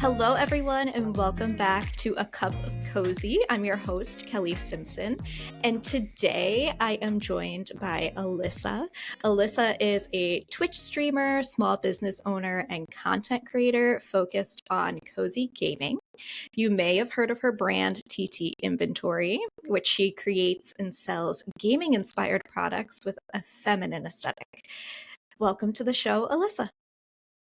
Hello, everyone, and welcome back to A Cup of Cozy. I'm your host, Kelly Simpson, and today I am joined by Alyssa. Alyssa is a Twitch streamer, small business owner, and content creator focused on cozy gaming. You may have heard of her brand, ttinventory, which she creates and sells gaming-inspired products with a feminine aesthetic. Welcome to the show, Alyssa.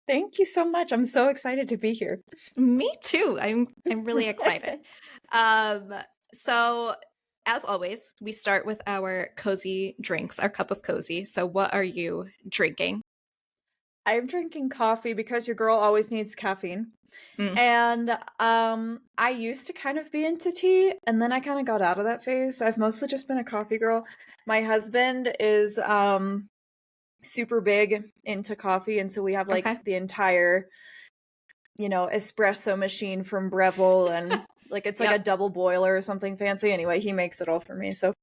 Thank you so much. I'm so excited to be here. Me too. I'm really excited. So as always, we start with our cozy drinks, our cup of cozy. So what are you drinking? I'm drinking coffee because your girl always needs caffeine. And I used to kind of be into tea, and then I kind of got out of that phase. I've mostly just been a coffee girl. My husband is super big into coffee, and so we have like the entire espresso machine from Breville, and like it's like a double boiler or something fancy. Anyway, he makes it all for me. So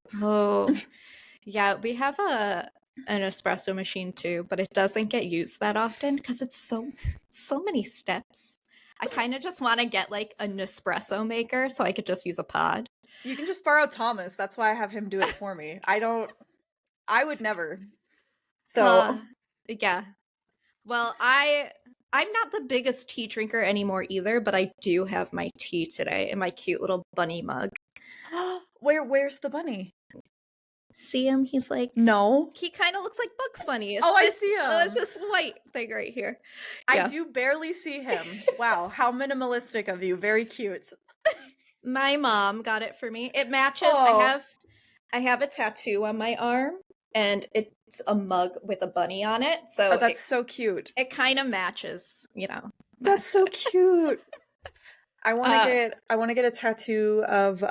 yeah, we have an espresso machine too, but it doesn't get used that often because it's so many steps. I kind of just want to get like a Nespresso maker so I could just use a pod. You can just borrow Thomas. That's why I have him do it for me. I would never. So yeah. Well, I'm not the biggest tea drinker anymore either, but I do have my tea today in my cute little bunny mug. Where's the bunny? See him? He's like, no. He kind of looks like Bugs Bunny. I see him. Oh, it's this white thing right here. Yeah. I do barely see him. Wow, how minimalistic of you. Very cute. My mom got it for me. It matches. I have a tattoo on my arm, and it's a mug with a bunny on it. So that's so cute. It kind of matches, That's so cute. I want to get a tattoo of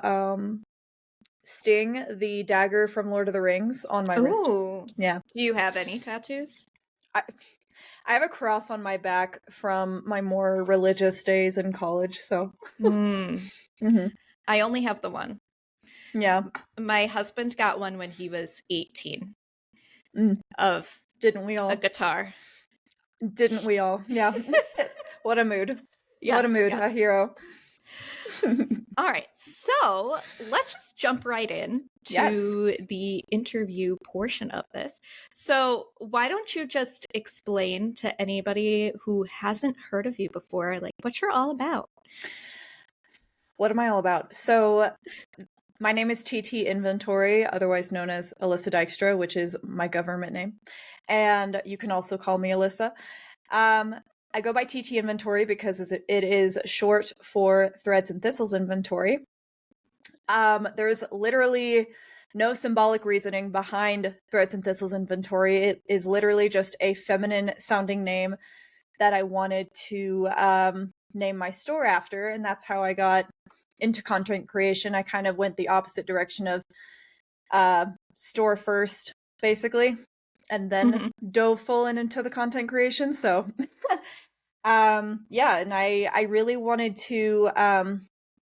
Sting, the dagger from Lord of the Rings, on my wrist. Yeah. Do you have any tattoos? I have a cross on my back from my more religious days in college, so. I only have the one. Yeah. My husband got one when he was 18. Didn't we all? A guitar. Didn't we all? Yeah. What a mood. Yes, what a mood. Yes. A hero. All right, so let's just jump right in to the interview portion of this. So why don't you just explain to anybody who hasn't heard of you before, like what you're all about? What am I all about? So my name is ttinventory, otherwise known as Alyssa Dykstra, which is my government name. And you can also call me Alyssa. I go by ttinventory because it is short for Threads and Thistles Inventory. There's literally no symbolic reasoning behind Threads and Thistles Inventory. It is literally just a feminine sounding name that I wanted to name my store after, and that's how I got into content creation. I kind of went the opposite direction of store first, basically, and then dove full into the content creation. So and I really wanted to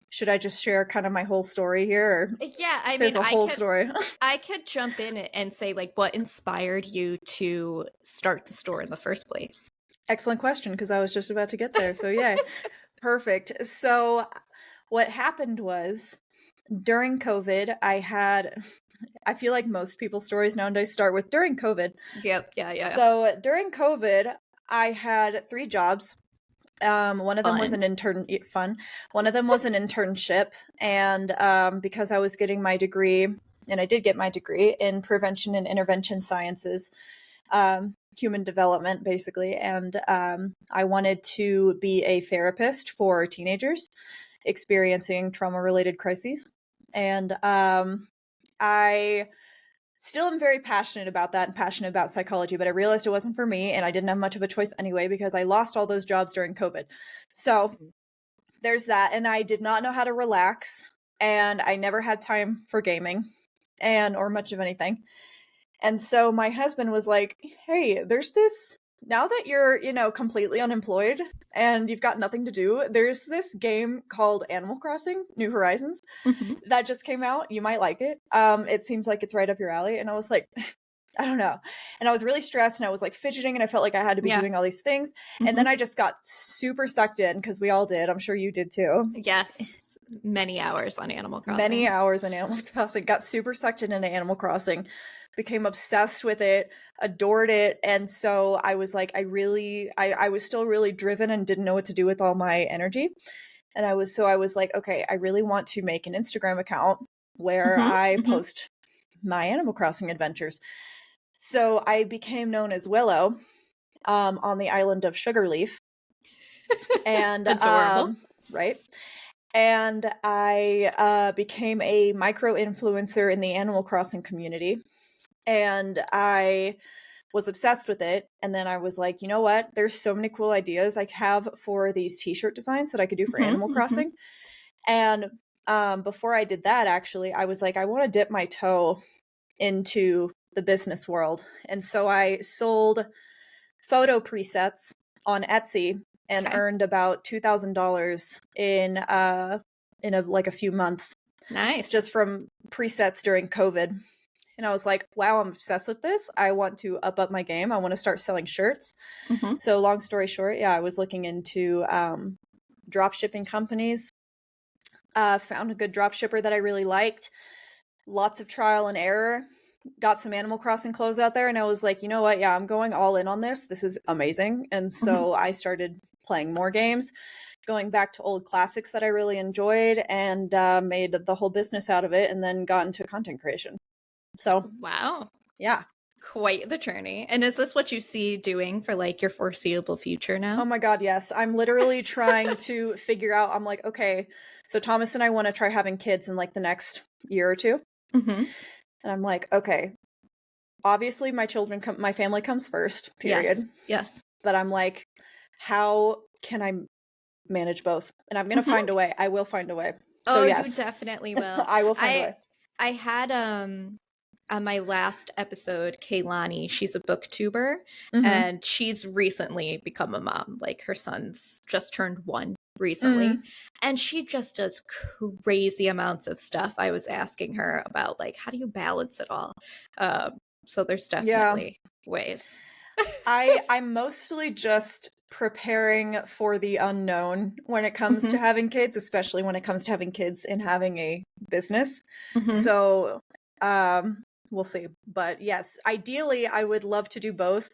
should I just share kind of my whole story here? Or yeah, I mean, there's a whole story. I could jump in and say, like, what inspired you to start the store in the first place? Excellent question, because I was just about to get there. So yeah, perfect. So what happened was during COVID, I feel like most people's stories nowadays start with during COVID. Yep. Yeah. So during COVID, I had 3 jobs. One of them was an One of them was an internship. And because I was getting my degree, and I did get my degree in prevention and intervention sciences, human development, basically. And I wanted to be a therapist for teenagers experiencing trauma-related crises. And I still am very passionate about that and passionate about psychology, but I realized it wasn't for me, and I didn't have much of a choice anyway because I lost all those jobs during COVID. So there's that, and I did not know how to relax, and I never had time for gaming or much of anything. And so my husband was like, hey, there's this, now that you're, completely unemployed and you've got nothing to do, there's this game called Animal Crossing New Horizons that just came out. You might like it. It seems like it's right up your alley. And I was like, I don't know. And I was really stressed and I was like fidgeting and I felt like I had to be doing all these things. And then I just got super sucked in because we all did. I'm sure you did too. Yes. Many hours on Animal Crossing. Many hours on Animal Crossing. Got super sucked into Animal Crossing. Became obsessed with it, adored it. And so I was like, I was still really driven and didn't know what to do with all my energy. And I was like, okay, I really want to make an Instagram account where I post my Animal Crossing adventures. So I became known as Willow on the island of Sugarleaf. And adorable. Right. And I became a micro influencer in the Animal Crossing community. And I was obsessed with it. And then I was like, you know what? There's so many cool ideas I have for these t-shirt designs that I could do for Animal Crossing. And before I did that, actually, I was like, I want to dip my toe into the business world. And so I sold photo presets on Etsy and earned about $2,000 in a few months. Nice. Just from presets during COVID. And I was like, wow, I'm obsessed with this. I want to up my game. I want to start selling shirts. So long story short, I was looking into drop shipping companies. Found a good drop shipper that I really liked. Lots of trial and error. Got some Animal Crossing clothes out there. And I was like, you know what? Yeah, I'm going all in on this. This is amazing. And so I started playing more games, going back to old classics that I really enjoyed, and made the whole business out of it, and then got into content creation. So wow, yeah, quite the journey. And is this what you see doing for like your foreseeable future now? Oh my god, yes. I'm literally trying to figure out. I'm like, okay, so Thomas and I want to try having kids in like the next year or two. And I'm like, okay, obviously my family comes first, period. Yes. But I'm like, how can I manage both? And I'm gonna find a way. I will find a way. So yes, you definitely will. I will find a way. I had on my last episode, Kaylani, she's a booktuber, and she's recently become a mom. Like her son's just turned 1 recently, and she just does crazy amounts of stuff. I was asking her about like, how do you balance it all? So there's definitely ways. I'm mostly just preparing for the unknown when it comes to having kids, especially when it comes to having kids and having a business. So we'll see. But yes, ideally I would love to do both.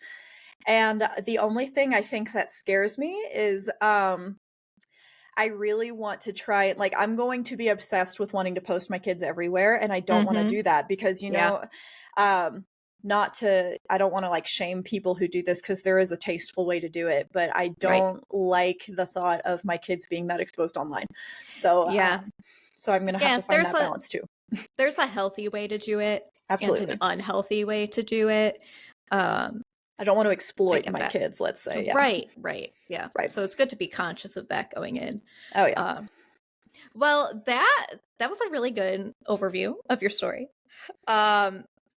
And the only thing I think that scares me is I really want to try it. Like, I'm going to be obsessed with wanting to post my kids everywhere, and I don't want to do that because, you know, I don't want to like shame people who do this because there is a tasteful way to do it, but I don't like the thought of my kids being that exposed online. So so I'm going to have to find that balance too. There's a healthy way to do it. Absolutely. And an unhealthy way to do it. I don't want to exploit my kids, let's say. Right. Yeah. Right. So it's good to be conscious of that going in. Oh yeah. Well, that was a really good overview of your story.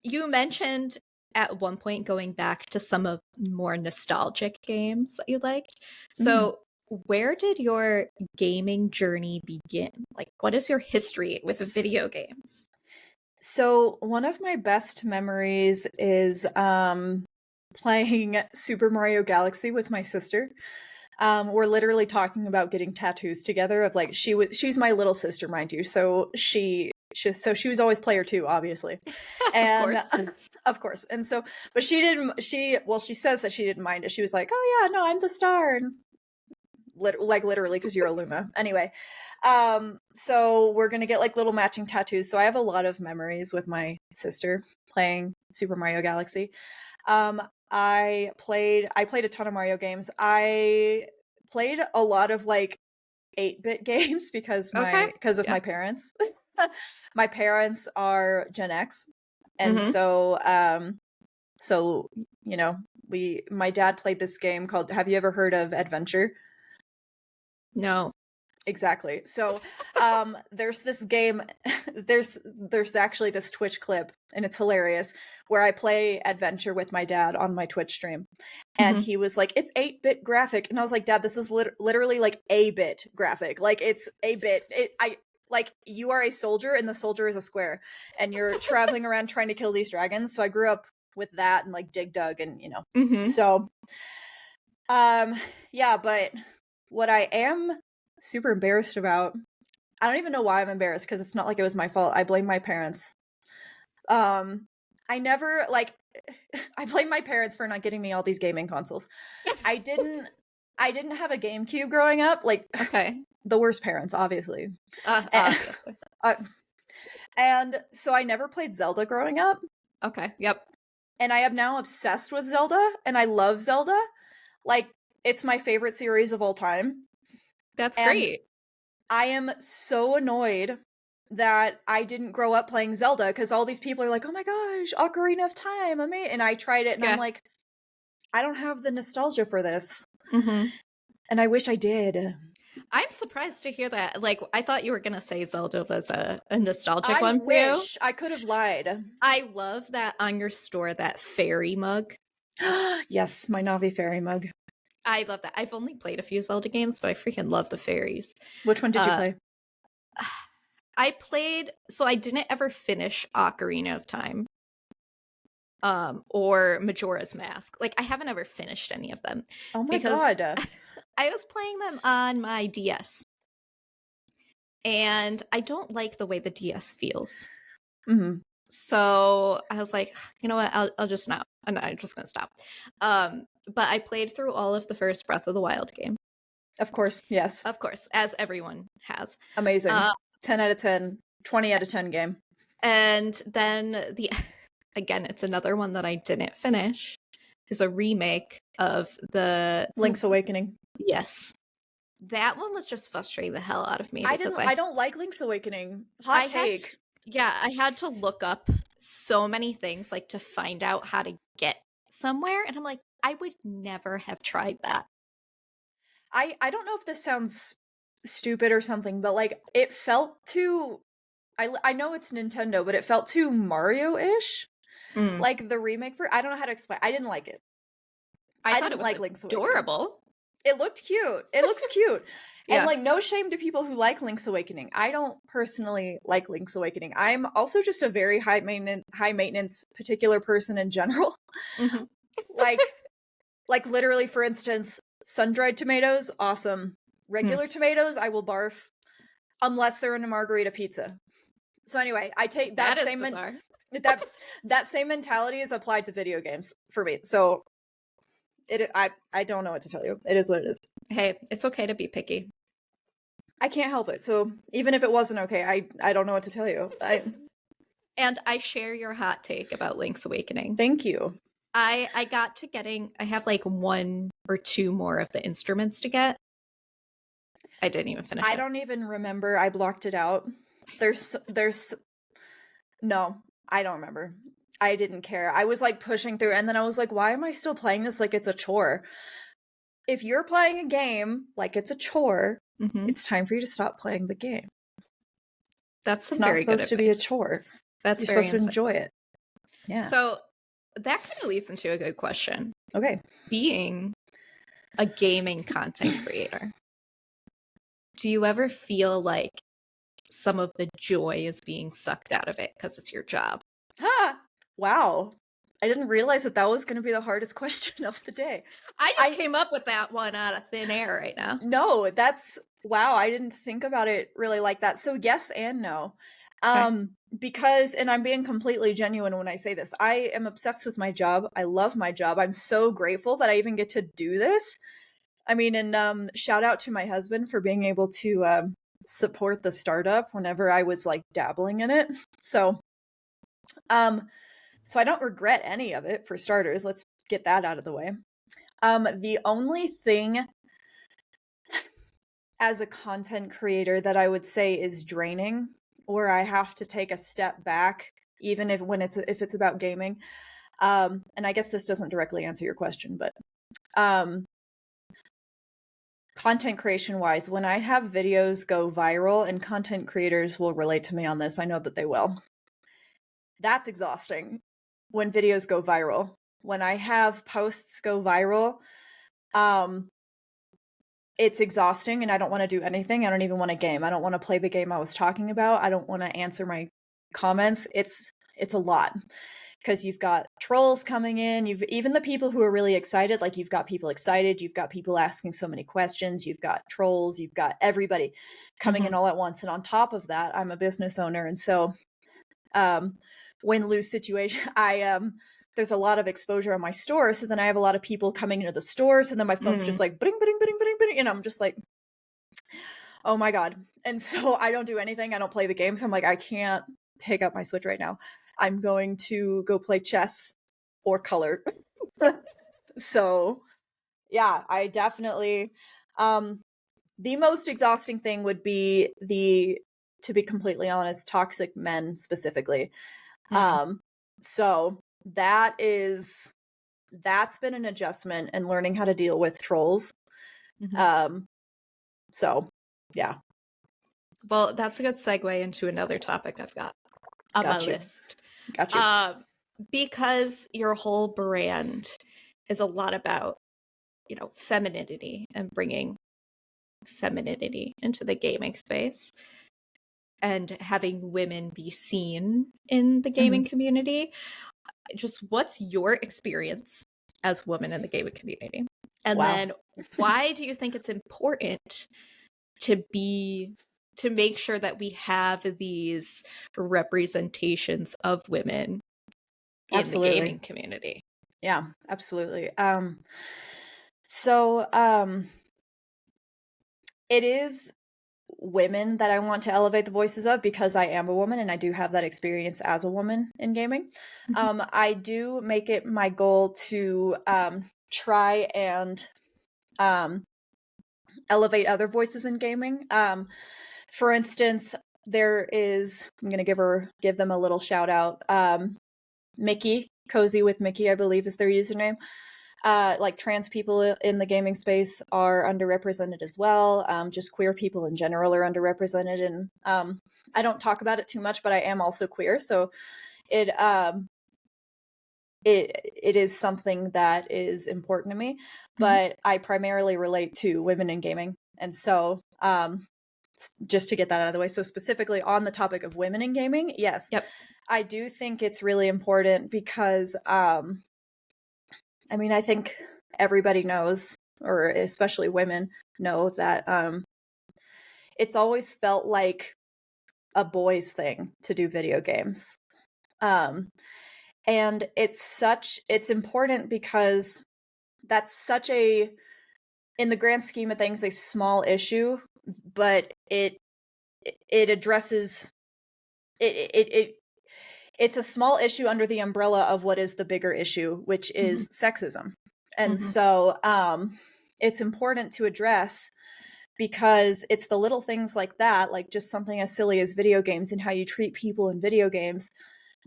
You mentioned at one point going back to some of more nostalgic games that you liked. So where did your gaming journey begin? Like, what is your history with video games? So one of my best memories is playing Super Mario Galaxy with my sister. We're literally talking about getting tattoos together. Of like, she's my little sister, mind you. So she was always player 2, obviously, and of course. And so, but she says that she didn't mind it. She was like, oh yeah, no, I'm the star, and literally because you're a Luma. Anyway, so we're gonna get like little matching tattoos. So I have a lot of memories with my sister playing Super Mario Galaxy. I played a ton of Mario games. I played a lot of like 8-bit games because of my parents. My parents are Gen X, and so you know, my dad played this game called, have you ever heard of Adventure? No. Exactly. So there's this game, there's actually this Twitch clip, and it's hilarious, where I play Adventure with my dad on my Twitch stream. And he was like, it's 8-bit graphic. And I was like, Dad, this is literally like a bit graphic. Like, it's a bit. Like, you are a soldier and the soldier is a square, and you're traveling around trying to kill these dragons. So I grew up with that and like Dig Dug and Mm-hmm. So yeah, but what I am super embarrassed about, I don't even know why I'm embarrassed, because it's not like it was my fault. I blame my parents. I never like I blame my parents for not getting me all these gaming consoles. I didn't have a GameCube growing up. Like, Okay. the worst parents, obviously. Obviously. And so I never played Zelda growing up. Okay. Yep. And I am now obsessed with Zelda, and I love Zelda. Like, it's my favorite series of all time. That's And great. I am so annoyed that I didn't grow up playing Zelda, because all these people are like, oh my gosh, Ocarina of Time, amazing. And I tried it, and I'm like, I don't have the nostalgia for this. Mm-hmm. And I wish I did. I'm surprised to hear that. Like, I thought you were going to say Zelda was a nostalgic I one for you. wish I could have lied. I love that on your store, that fairy mug. Yes, my Navi fairy mug. I love that. I've only played a few Zelda games, but I freaking love the fairies. Which one did you play? I played, so I didn't ever finish Ocarina of Time. Or Majora's Mask. Like, I haven't ever finished any of them. Oh my god. I was playing them on my DS. And I don't like the way the DS feels. Mm-hmm. So I was like, you know what, I'll just not. I'm just gonna stop. But I played through all of the first Breath of the Wild game. Of course, yes. Of course, as everyone has. Amazing. 10 out of 10, 20 out of 10 game. And then again, it's another one that I didn't finish. Is a remake of the Link's Awakening. Yes. That one was just frustrating the hell out of me. I don't like Link's Awakening. Hot take. I had to look up so many things, like, to find out how to get somewhere, and I'm like, I would never have tried that. I don't know if this sounds stupid or something, but like, it felt too, I know it's Nintendo, but it felt too Mario-ish. Like the remake I don't know how to explain. I didn't like it. I thought it was like Link's adorable. It looked cute. It looks cute. Yeah. And like, no shame to people who like Link's Awakening. I don't personally like Link's Awakening. I'm also just a very high maintenance particular person in general. Mm-hmm. like literally, for instance, sun-dried tomatoes, awesome. Regular tomatoes, I will barf unless they're in a margarita pizza. So anyway, I take that same that same mentality is applied to video games for me. So I don't know what to tell you. It is what it is. Hey, it's okay to be picky. I can't help it. So even if it wasn't okay, I don't know what to tell you. And I share your hot take about Link's Awakening. Thank you. I have like 1 or 2 more of the instruments to get. I didn't even finish it. I don't even remember. I blocked it out. No, I don't remember. I didn't care. I was like pushing through, and then I was like, why am I still playing this like it's a chore? If you're playing a game like it's a chore, it's time for you to stop playing the game. It's not supposed to be a chore. You're supposed to enjoy it. Yeah. So that kind of leads into a good question. Okay. Being a gaming content creator, do you ever feel like some of the joy is being sucked out of it because it's your job? Wow. I didn't realize that was going to be the hardest question of the day. I just came up with that one out of thin air right now. No, wow. I didn't think about it really like that. So yes and no. Okay. Because, and I'm being completely genuine when I say this, I am obsessed with my job. I love my job. I'm so grateful that I even get to do this. I mean, and shout out to my husband for being able to support the startup whenever I was like dabbling in it. So I don't regret any of it, for starters. Let's get that out of the way. The only thing as a content creator that I would say is draining, or I have to take a step back, even if it's about gaming. And I guess this doesn't directly answer your question, but content creation wise, when I have videos go viral, and content creators will relate to me on this, I know that they will. That's exhausting when videos go viral. When I have posts go viral, it's exhausting, and I don't want to do anything. I don't even want to game. I don't want to play the game I was talking about. I don't want to answer my comments. It's a lot. because you've got trolls coming in, you've even the people who are really excited, like you've got people excited, you've got people asking so many questions, you've got trolls, you've got everybody coming in all at once. And on top of that, I'm a business owner. And so win-lose situation, there's a lot of exposure on my store. So then I have a lot of people coming into the store. So then my phone's just like, bing, bing, bing, bing, bing. And I'm just like, oh my God. And so I don't do anything. I don't play the games. I'm like, I can't pick up my Switch right now. I'm going to go play chess or color. So yeah, I definitely, the most exhausting thing would be to be completely honest, toxic men specifically. So that's been an adjustment and learning how to deal with trolls. So yeah. Well, that's a good segue into another topic I've got on my list. Got you. Because your whole brand is a lot about, femininity and bringing femininity into the gaming space and having women be seen in the gaming community. Just what's your experience as a woman in the gaming community? And then why do you think it's important to make sure that we have these representations of women in the gaming community? Yeah, absolutely. It is women that I want to elevate the voices of because I am a woman and I do have that experience as a woman in gaming. I do make it my goal to try and elevate other voices in gaming. For instance, I'm going to give them a little shout out. Mickey, Cozy with Mickey, I believe is their username. Like trans people in the gaming space are underrepresented as well. Just queer people in general are underrepresented. And I don't talk about it too much, but I am also queer. So it is something that is important to me, but I primarily relate to women in gaming. And so just to get that out of the way. So specifically on the topic of women in gaming, yes, I do think it's really important because I think everybody knows, or especially women know, that it's always felt like a boys thing to do video games. And it's important because that's such in the grand scheme of things, a small issue, but it addresses it's a small issue under the umbrella of what is the bigger issue, which is sexism. And so it's important to address because it's the little things like that, like just something as silly as video games and how you treat people in video games,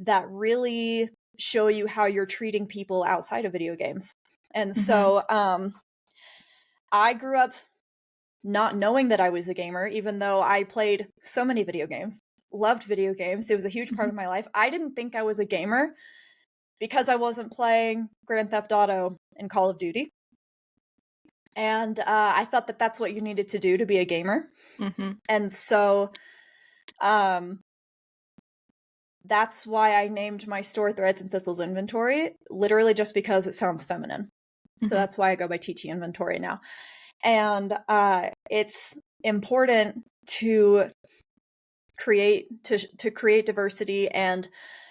that really show you how you're treating people outside of video games. And so I grew up not knowing that I was a gamer, even though I played so many video games, loved video games. It was a huge part of my life. I didn't think I was a gamer because I wasn't playing Grand Theft Auto and Call of Duty. And I thought that that's what you needed to do to be a gamer. And so that's why I named my store Threads and Thistles Inventory, literally just because it sounds feminine. So that's why I go by ttinventory now. And it's important to create diversity and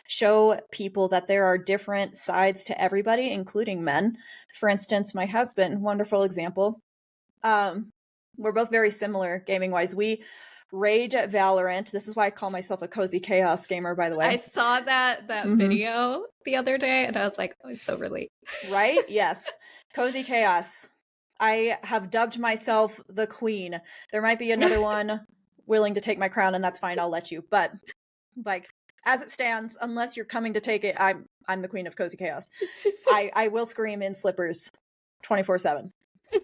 show people that there are different sides to everybody, including men. For instance, my husband, wonderful example. We're both very similar gaming wise. We rage at Valorant. This is why I call myself a cozy chaos gamer, by the way. I saw that video the other day and I was like, oh, I so relate. Right? Yes. Cozy chaos. I have dubbed myself the queen. There might be another one willing to take my crown, and that's fine. I'll let you. But like, as it stands, unless you're coming to take it, I'm the queen of cozy chaos. I will scream in slippers 24/7.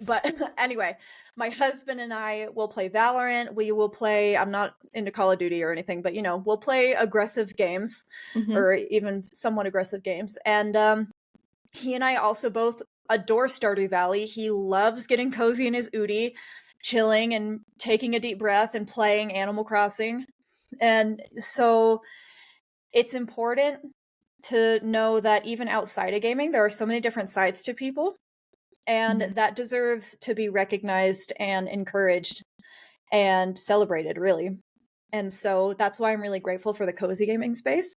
But anyway, my husband and I will play Valorant. We will play, I'm not into Call of Duty or anything, but we'll play aggressive games or even somewhat aggressive games. And he and I also both adore Stardew Valley. He loves getting cozy in his Udi, chilling and taking a deep breath and playing Animal Crossing. And so it's important to know that even outside of gaming, there are so many different sides to people, and that deserves to be recognized and encouraged and celebrated, really. And so that's why I'm really grateful for the cozy gaming space,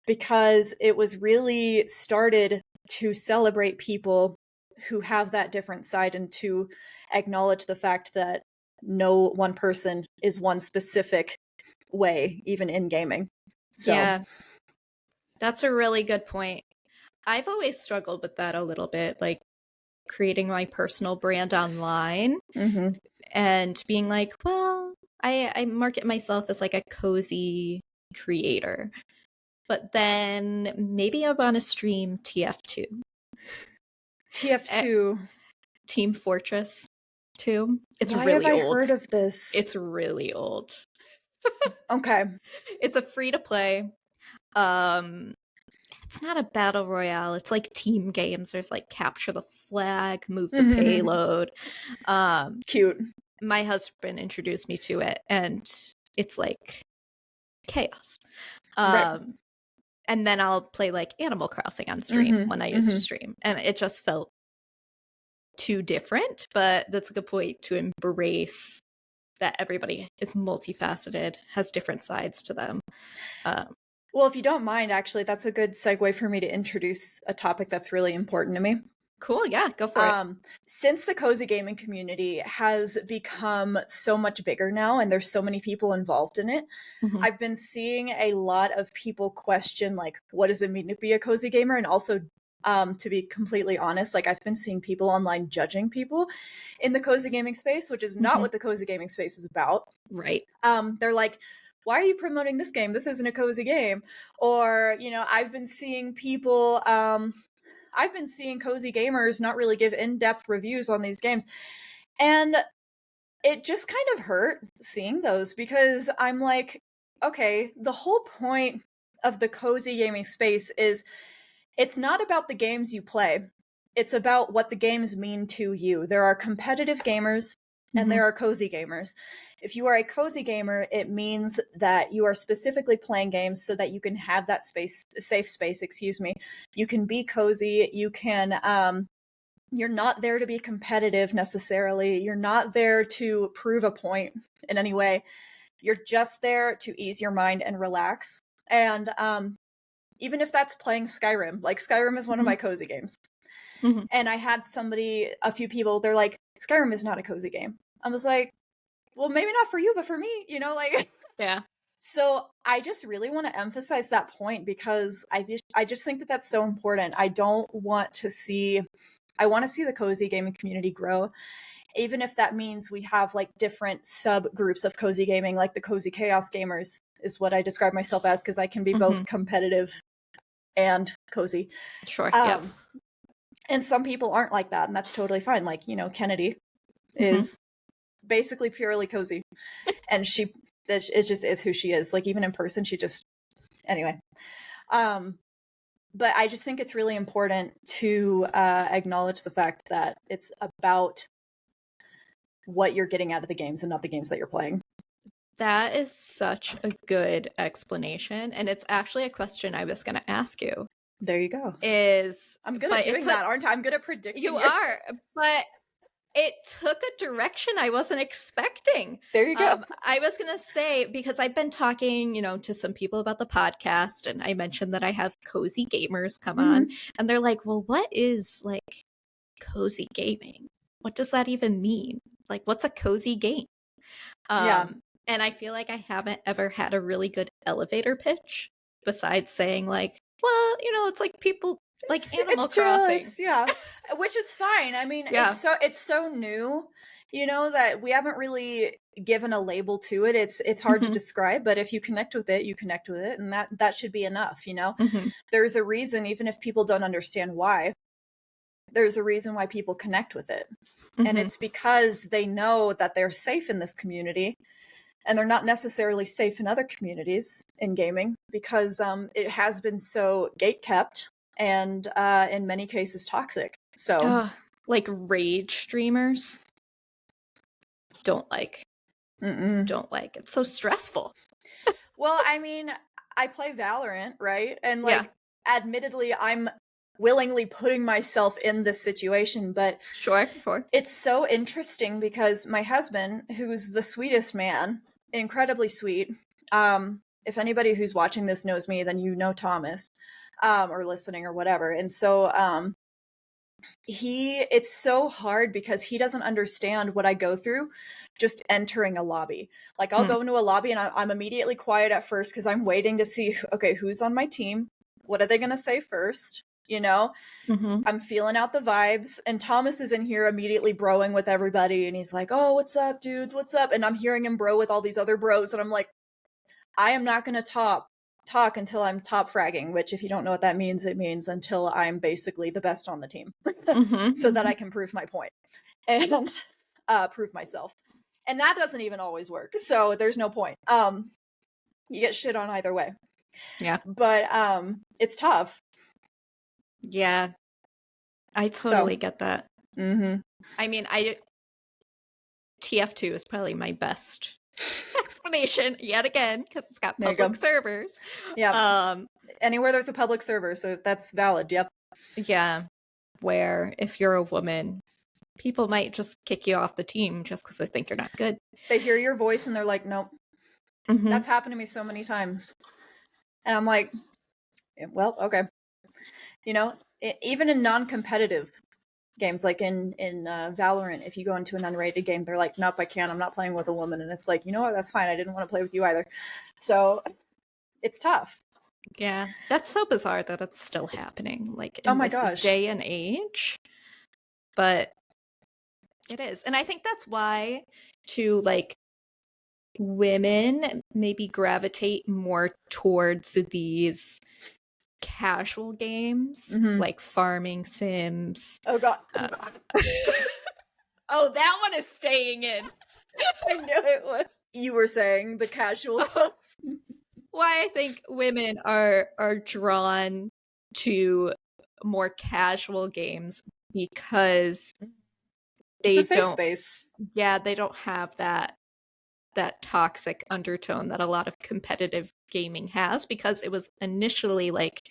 because it was really started to celebrate people who have that different side and to acknowledge the fact that no one person is one specific way, even in gaming. So yeah, that's a really good point. I've always struggled with that a little bit, like creating my personal brand online and being like, well, I market myself as like a cozy creator, but then maybe I want to stream TF2. TF2. Team Fortress 2. It's Why really have I old. heard of this? It's really old. Okay. It's a free to play. It's not a battle royale. It's like team games. There's like capture the flag, move the payload. Cute. My husband introduced me to it, and it's like chaos. Right. And then I'll play like Animal Crossing on stream when I used to stream, and it just felt too different. But that's a good point to embrace that everybody is multifaceted, has different sides to them. Well, if you don't mind, actually, that's a good segue for me to introduce a topic that's really important to me. Cool, yeah, go for it. Since the cozy gaming community has become so much bigger now, and there's so many people involved in it, I've been seeing a lot of people question, like, what does it mean to be a cozy gamer? And also, to be completely honest, like, I've been seeing people online judging people in the cozy gaming space, which is not what the cozy gaming space is about. Right. They're like, why are you promoting this game? This isn't a cozy game. Or, I've been seeing people, I've been seeing cozy gamers not really give in-depth reviews on these games. And it just kind of hurt seeing those, because I'm like, okay, the whole point of the cozy gaming space is it's not about the games you play. It's about what the games mean to you. There are competitive gamers and there are cozy gamers. If you are a cozy gamer, it means that you are specifically playing games so that you can have that safe space, You can be cozy. You can, you're not there to be competitive necessarily. You're not there to prove a point in any way. You're just there to ease your mind and relax. And, even if that's playing Skyrim, like Skyrim is one of my cozy games. And I had a few people, they're like, Skyrim is not a cozy game. I was like, well, maybe not for you, but for me, like. Yeah. So I just really want to emphasize that point, because I just think that that's so important. I want to see the cozy gaming community grow, even if that means we have like different subgroups of cozy gaming, like the cozy chaos gamers is what I describe myself as, because I can be both competitive and cozy. Sure. Yeah. And some people aren't like that, and that's totally fine. Like, Kennedy is basically purely cozy, and it just is who she is. Like, even in person, anyway. But I just think it's really important to acknowledge the fact that it's about what you're getting out of the games and not the games that you're playing. That is such a good explanation. And it's actually a question I was going to ask you. There you go. I'm good at doing that, aren't I? I'm good at predicting. You are, but it took a direction I wasn't expecting. There you go. I was going to say, because I've been talking, to some people about the podcast, and I mentioned that I have cozy gamers come on, and they're like, well, what is like cozy gaming? What does that even mean? Like, what's a cozy game? Yeah. And I feel like I haven't ever had a really good elevator pitch besides saying like, well, it's like people like Animal Crossing. Yeah. Which is fine. I mean, it's so new, that we haven't really given a label to it. It's hard to describe, but if you connect with it, you connect with it, and that should be enough, There's a reason, even if people don't understand why, there's a reason why people connect with it. And it's because they know that they're safe in this community, and they're not necessarily safe in other communities in gaming, because it has been so gatekept and in many cases toxic. So like rage streamers don't like it's so stressful. Well, I mean, I play Valorant, right? And like admittedly, I'm willingly putting myself in this situation, but sure. It's so interesting because my husband, who's the sweetest man, incredibly sweet. If anybody who's watching this knows me, then you know Thomas, or listening or whatever. And so it's so hard because he doesn't understand what I go through just entering a lobby. Like I'll go into a lobby and I'm immediately quiet at first because I'm waiting to see, okay, who's on my team? What are they going to say first? You know, I'm feeling out the vibes, and Thomas is in here immediately broing with everybody, and he's like, oh, what's up, dudes? What's up? And I'm hearing him bro with all these other bros, and I'm like, I am not going to talk until I'm top fragging, which if you don't know what that means, it means until I'm basically the best on the team so that I can prove my point and prove myself. And that doesn't even always work. So there's no point. You get shit on either way. Yeah. But it's tough. Yeah. I totally get that. Mm-hmm. I mean, TF2 is probably my best explanation yet again because it's got public servers. Yeah. Anywhere there's a public server, so that's valid. Yep. Yeah. Where if you're a woman, people might just kick you off the team just because they think you're not good. They hear your voice and they're like, nope. That's happened to me so many times. And I'm like, well, okay. You know, even in non-competitive games, like in Valorant, if you go into an unrated game, they're like, nope, I can't. I'm not playing with a woman. And it's like, you know what? That's fine. I didn't want to play with you either. So it's tough. Yeah. That's so bizarre that it's still happening. Like in this day and age. But it is. And I think that's why like women maybe gravitate more towards these casual games like farming sims. Oh god. Oh, that one is staying in. I knew it would. You were saying the casual why I think women are drawn to more casual games because they it's a safe don't space. Yeah, they don't have that toxic undertone that a lot of competitive gaming has because it was initially like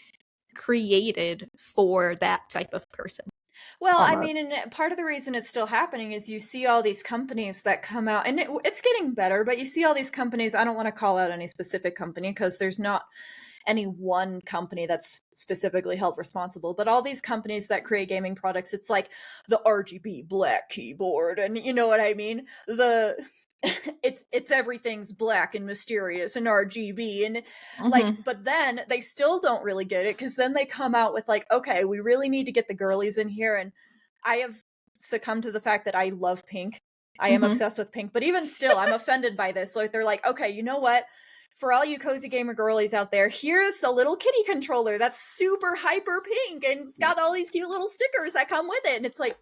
created for that type of person. Well, almost. I mean, and part of the reason it's still happening is you see all these companies that come out, and it's getting better, but you see all these companies, I don't want to call out any specific company because there's not any one company that's specifically held responsible, but all these companies that create gaming products, it's like the RGB black keyboard, and you know what I mean? It's everything's black and mysterious and RGB and like, but then they still don't really get it because then they come out with like, okay, we really need to get the girlies in here. And I have succumbed to the fact that I love pink. I am obsessed with pink, but even still, I'm offended by this. Like, they're like, okay, you know what? For all you cozy gamer girlies out there, here's a little kitty controller that's super hyper pink and it's got all these cute little stickers that come with it. And it's like,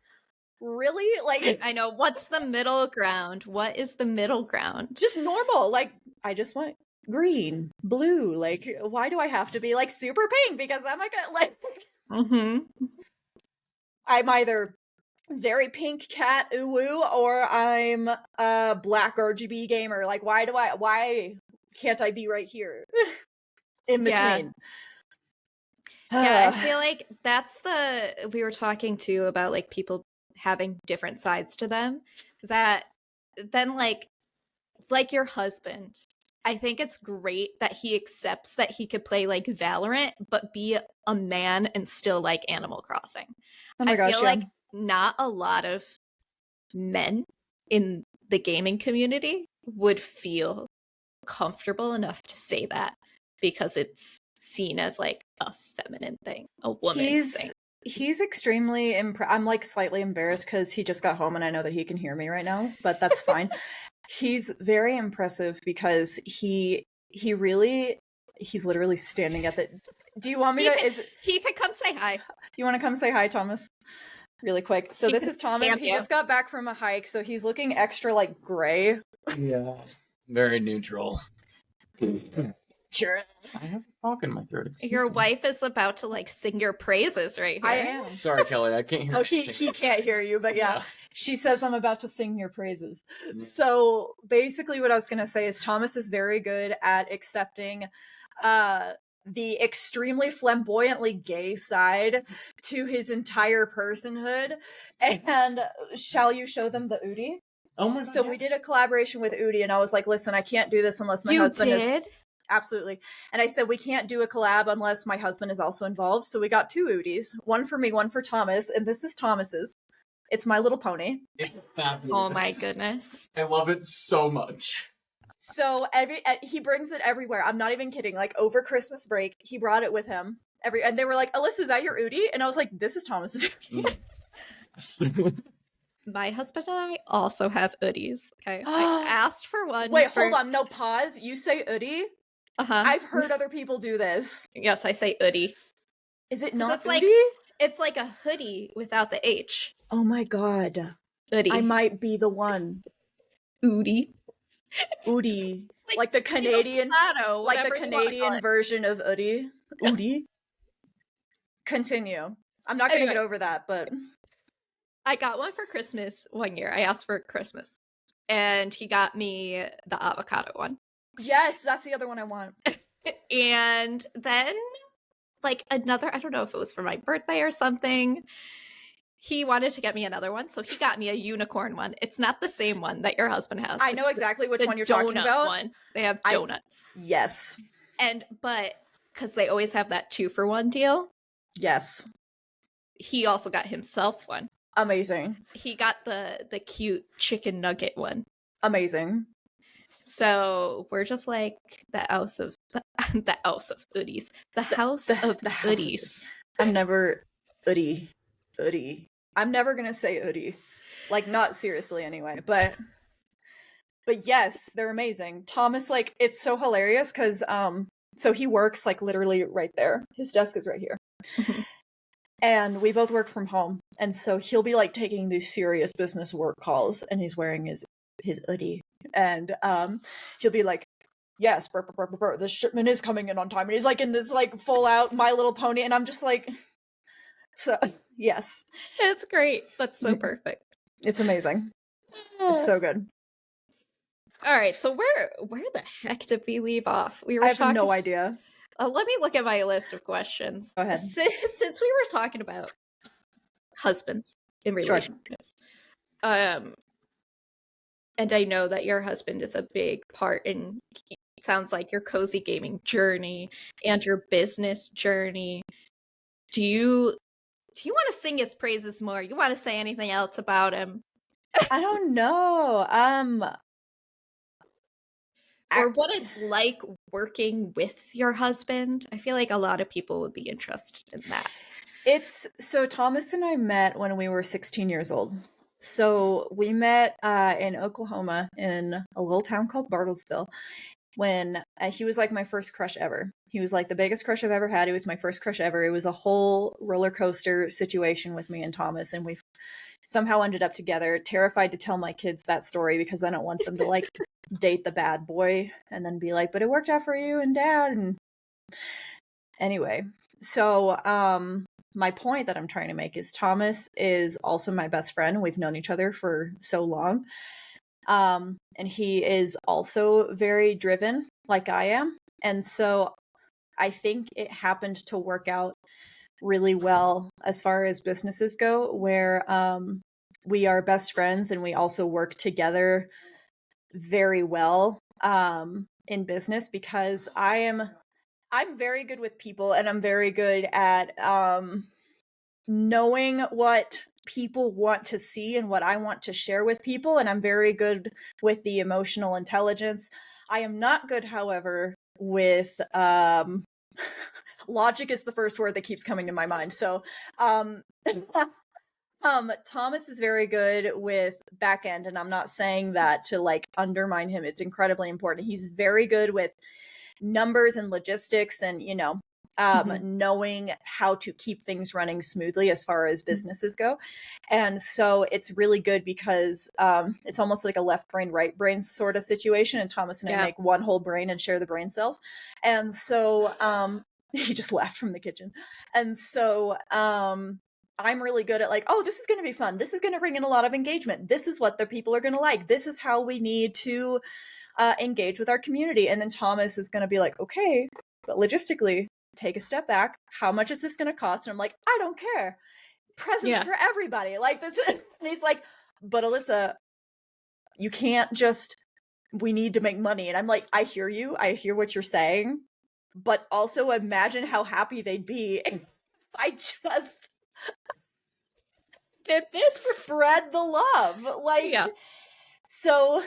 really? Like, I know. What's the middle ground? What is the middle ground? Just normal. Like, I just want green, blue. Like, why do I have to be like super pink? Because I'm like, I'm either very pink cat ooh or I'm a black RGB gamer. Like, why can't I be right here in between? Yeah, I feel like that's we were talking too about like people having different sides to them that then like your husband, I think it's great that he accepts that he could play like Valorant but be a man and still like Animal Crossing. I feel like not a lot of men in the gaming community would feel comfortable enough to say that because it's seen as like a feminine thing, a woman's thing. He's extremely I'm like slightly embarrassed because he just got home and I know that he can hear me right now, but that's fine. He's very impressive because he's literally standing at the. Do you want me he can come say hi. You want to come say hi, Thomas? Really quick. So this is Thomas. He just got back from a hike, so he's looking extra like gray. Yeah. Very neutral. Sure. I have a talk in my throat. Your wife is about to like sing your praises right here. I am. Sorry, Kelly. I can't hear you. Oh, he can't hear you, but yeah. She says I'm about to sing your praises. So basically what I was going to say is Thomas is very good at accepting the extremely flamboyantly gay side to his entire personhood. And shall you show them the Udi? Oh my god. So we did a collaboration with Udi, and I was like, listen, I can't do this unless my husband is. Absolutely. And I said, we can't do a collab unless my husband is also involved. So we got 2 Udis, one for me, one for Thomas. And this is Thomas's. It's My Little Pony. It's fabulous. Oh my goodness. I love it so much. So he brings it everywhere. I'm not even kidding. Like over Christmas break, he brought it with him. And they were like, Alyssa, is that your Udi? And I was like, this is Thomas's Udi. My husband and I also have Udis. Okay. I asked for one. Wait, hold on. No, pause. You say Udi? Uh-huh. I've heard other people do this. Yes, I say Udi. Is it not Udi? It's like a hoodie without the H. Oh my god. Udi. I might be the one. Udi. Udi. Like the Canadian potato, like the Canadian version of Udi. Udi. Continue. I'm not gonna get over that, but I got one for Christmas one year. I asked for Christmas. And he got me the avocado one. Yes, that's the other one I want. And then like another, I don't know if it was for my birthday or something, he wanted to get me another one, so he got me a unicorn one. It's not the same one that your husband has. I know exactly which one you're talking about. One. They have donuts. Yes. But because they always have that 2-for-1 deal. Yes. He also got himself one. Amazing. He got the cute chicken nugget one. Amazing. So we're just like the house of the house of Udis. The house of Udis. I'm never Udi. I'm never gonna say Udi. Like, not seriously anyway, but yes, they're amazing. Thomas, like, it's so hilarious because so he works like literally right there. His desk is right here. And we both work from home. And so he'll be like taking these serious business work calls and he's wearing his hoodie. And he'll be like, yes, this shipment is coming in on time. And he's like in this like full out My Little Pony. And I'm just like, so yes. It's great. That's so perfect. It's amazing. It's so good. All right. So where the heck did we leave off? I have no idea. Let me look at my list of questions. Go ahead. Since we were talking about husbands in relationships, and I know that your husband is a big part in, it sounds like, your cozy gaming journey and your business journey. Do you want to sing his praises more? You want to say anything else about him? I don't know. Or what it's like working with your husband. I feel like a lot of people would be interested in that. So Thomas and I met when we were 16 years old. So we met in Oklahoma in a little town called Bartlesville when he was like my first crush ever. He was like the biggest crush I've ever had. He was my first crush ever. It was a whole roller coaster situation with me and Thomas, and we somehow ended up together. Terrified to tell my kids that story because I don't want them to like date the bad boy and then be like, but it worked out for you and dad. And anyway, so my point that I'm trying to make is Thomas is also my best friend. We've known each other for so long. And he is also very driven like I am. And so I think it happened to work out really well as far as businesses go, where we are best friends and we also work together very well in business because I'm very good with people and I'm very good at knowing what people want to see and what I want to share with people, and I'm very good with the emotional intelligence. I am not good, however, with logic is the first word that keeps coming to my mind. So Thomas is very good with back end, and I'm not saying that to like undermine him. It's incredibly important. He's very good with numbers and logistics and, you know, knowing how to keep things running smoothly as far as businesses go. And so it's really good because it's almost like a left brain, right brain sort of situation. And Thomas and I make one whole brain and share the brain cells. And so he just laughed from the kitchen. And so I'm really good at like, oh, this is going to be fun. This is going to bring in a lot of engagement. This is what the people are going to like. This is how we need to engage with our community. And then Thomas is going to be like, okay, but logistically, take a step back. How much is this going to cost? And I'm like, I don't care. Presents for everybody. Like, this is, and he's like, but Alyssa, you can't just, we need to make money. And I'm like, I hear you. I hear what you're saying. But also imagine how happy they'd be if I just did this, spread the love. Like, so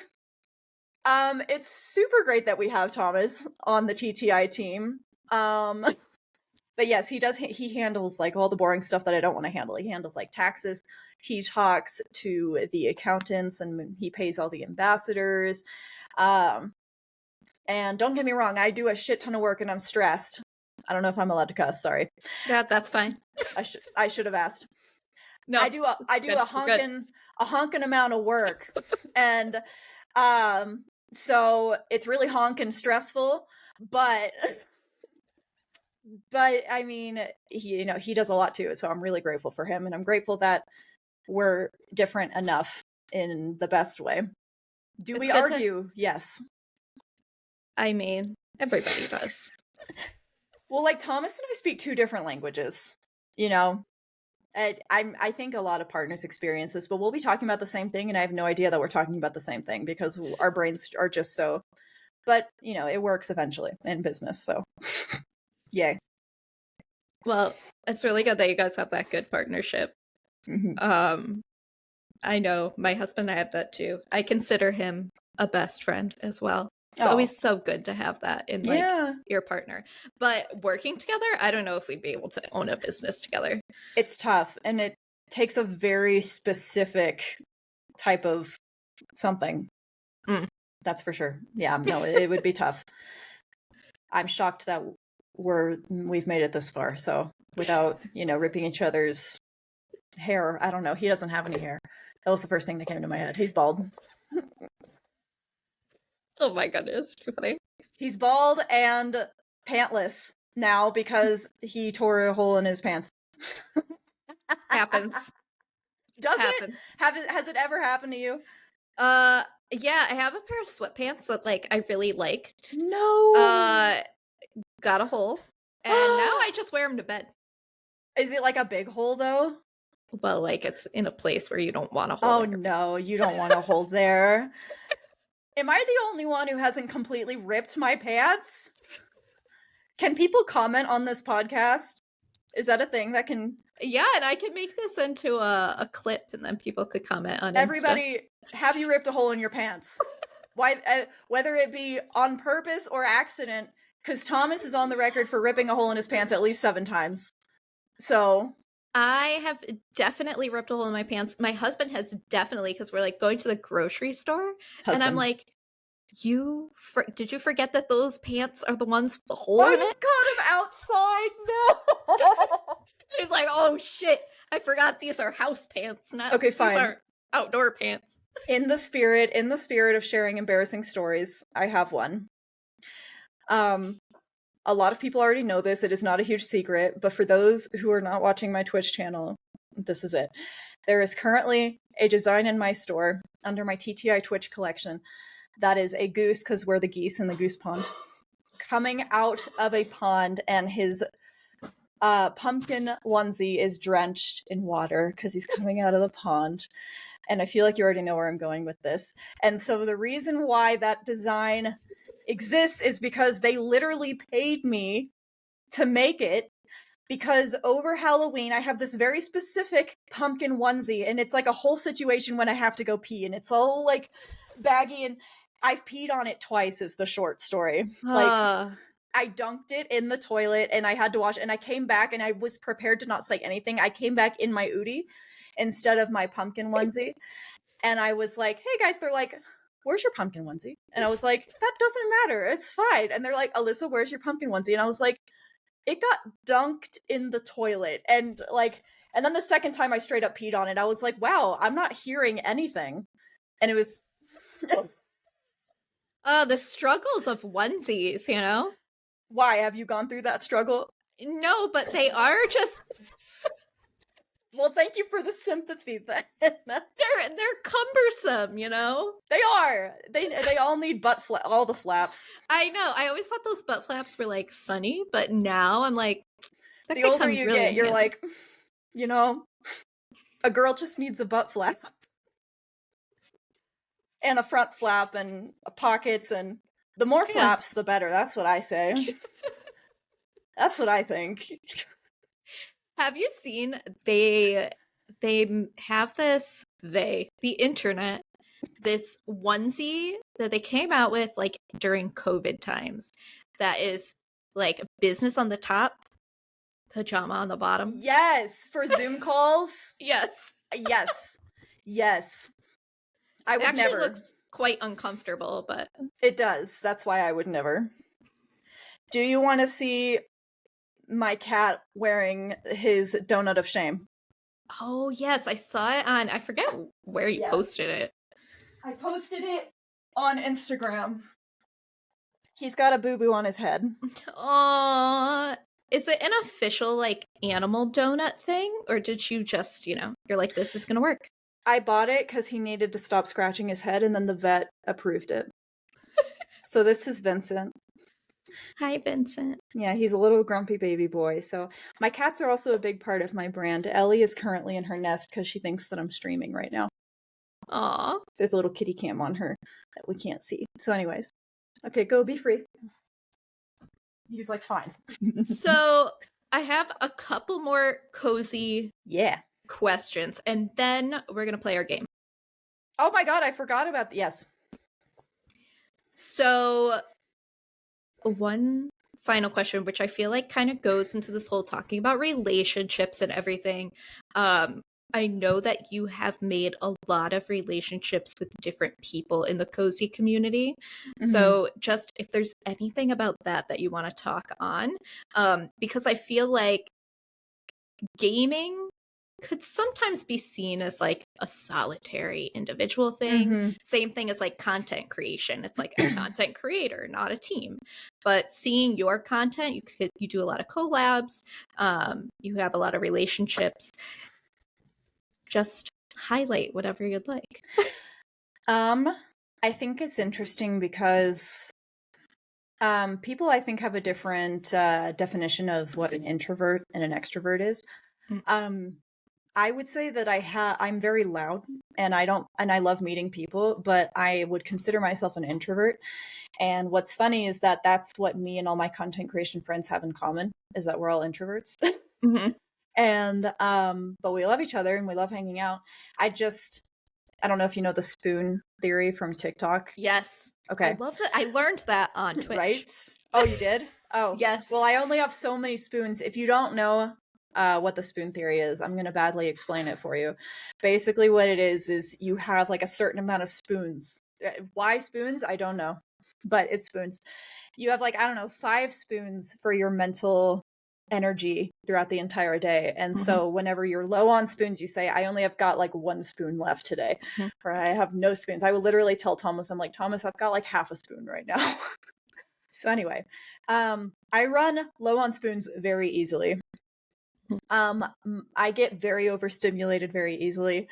it's super great that we have Thomas on the TTI team. But yes, he handles like all the boring stuff that I don't want to handle. He handles like taxes. He talks to the accountants and he pays all the ambassadors. And don't get me wrong, I do a shit ton of work and I'm stressed. I don't know if I'm allowed to cuss, sorry. Yeah, that's fine. I should have asked. No, I do a honkin' amount of work. And so it's really honkin' stressful, but I mean, he does a lot too, so I'm really grateful for him, and I'm grateful that we're different enough in the best way. Do we argue? Yes. I mean, everybody does. Well, like Thomas and I speak two different languages, you know. I think a lot of partners experience this, but we'll be talking about the same thing, and I have no idea that we're talking about the same thing because our brains are just so. But it works eventually in business, so yay. Well, it's really good that you guys have that good partnership. Mm-hmm. I know my husband and I have that too. I consider him a best friend as well. It's always so good to have that in your partner. But working together, I don't know if we'd be able to own a business together. It's tough, and it takes a very specific type of something. That's for sure. Yeah, no, it would be tough. I'm shocked that we've made it this far. So without, ripping each other's hair, I don't know. He doesn't have any hair. That was the first thing that came to my head. He's bald. Oh my goodness, too funny. He's bald and pantless now because he tore a hole in his pants. Happens. Does it? Has it ever happened to you? Yeah, I have a pair of sweatpants that I really liked. No. Got a hole, and now I just wear them to bed. Is it like a big hole though? Well, it's in a place where you don't want a hole. Oh no, you don't want a hole there. Am I the only one who hasn't completely ripped my pants? Can people comment on this podcast? Is that a thing that can... Yeah, and I can make this into a clip, and then people could comment on it. Everybody, have you ripped a hole in your pants? Why, whether it be on purpose or accident, because Thomas is on the record for ripping a hole in his pants at least 7 times. So... I have definitely ripped a hole in my pants. My husband has definitely, because we're going to the grocery store, and I'm like, did you forget that those pants are the ones with the hole in it? You got them outside. No. He's like, oh shit, I forgot these are house pants, not okay, fine. These are outdoor pants. In the spirit of sharing embarrassing stories, I have one. A lot of people already know this. It is not a huge secret, but for those who are not watching my Twitch channel, this is it. There is currently a design in my store under my TTI Twitch collection that is a goose, because we're the geese in the goose pond, coming out of a pond, and his pumpkin onesie is drenched in water because he's coming out of the pond. And I feel like you already know where I'm going with this. And so the reason why that design exists is because they literally paid me to make it, because over Halloween I have this very specific pumpkin onesie, and it's like a whole situation when I have to go pee, and it's all baggy, and I've peed on it twice is the short story. I dunked it in the toilet and I had to wash it, and I came back and I was prepared to not say anything. I came back in my Udi instead of my pumpkin onesie, and I was like, hey guys, they're like, where's your pumpkin onesie? And I was like, that doesn't matter, it's fine. And they're like, Alyssa, where's your pumpkin onesie? And I was like, it got dunked in the toilet. And then the second time I straight up peed on it, I was like, wow, I'm not hearing anything. And it was... the struggles of onesies, Why? Have you gone through that struggle? No, but they are just... Well, thank you for the sympathy then. They're cumbersome, you know? They are. They all need all the flaps. I know. I always thought those butt flaps were like funny, but now I'm like, that The could older come you really get, in you're handy. like, you know, a girl just needs a butt flap and a front flap and pockets, and the more flaps, the better. That's what I say. That's what I think. Have you seen they have the internet, this onesie that they came out with like during COVID times that is like business on the top, pajama on the bottom? Yes, for Zoom calls. Yes. Yes. I would It actually never. looks quite uncomfortable, but It does. That's why I would never. Do you want to see my cat wearing his donut of shame? oh yes, I saw it on, I forget where you posted it. I posted it on Instagram. He's got a boo-boo on his head. Aww. Is it an official like animal donut thing, or did you just, you're like, this is gonna work? I bought it because he needed to stop scratching his head, and then the vet approved it. So this is Vincent. Hi, Vincent. Yeah, he's a little grumpy baby boy. So my cats are also a big part of my brand. Ellie is currently in her nest because she thinks that I'm streaming right now. Aw. There's a little kitty cam on her that we can't see. So anyways. Okay, go be free. He was like, fine. So I have a couple more cozy questions, and then we're gonna play our game. Oh my god, I forgot about yes. So one final question, which I feel like kind of goes into this whole talking about relationships and everything. I know that you have made a lot of relationships with different people in the cozy community. Mm-hmm. So just if there's anything about that you want to talk on, because I feel like gaming could sometimes be seen as like a solitary individual thing. Mm-hmm. Same thing as like content creation. It's like a content creator, not a team. But seeing your content, you do a lot of collabs. You have a lot of relationships. Just highlight whatever you'd like. I think it's interesting because people, I think, have a different definition of what an introvert and an extrovert is. Mm-hmm. I would say that I'm very loud and I love meeting people, but I would consider myself an introvert. And what's funny is that that's what me and all my content creation friends have in common, is that we're all introverts. Mm-hmm. And but we love each other and we love hanging out. I don't know if you know the spoon theory from TikTok. Yes. Okay. I love that. I learned that on Twitch. Right? Oh, you did? Oh. Yes. Well, I only have so many spoons. If you don't know what the spoon theory is, I'm going to badly explain it for you. Basically what it is you have like a certain amount of spoons. Why spoons? I don't know. But it's spoons. You have like, I don't know, 5 spoons for your mental energy throughout the entire day. And so whenever you're low on spoons, you say, I only have got like 1 spoon left today, or I have no spoons. I will literally tell Thomas, I'm like, Thomas, I've got like half a spoon right now. So anyway, I run low on spoons very easily. I get very overstimulated very easily.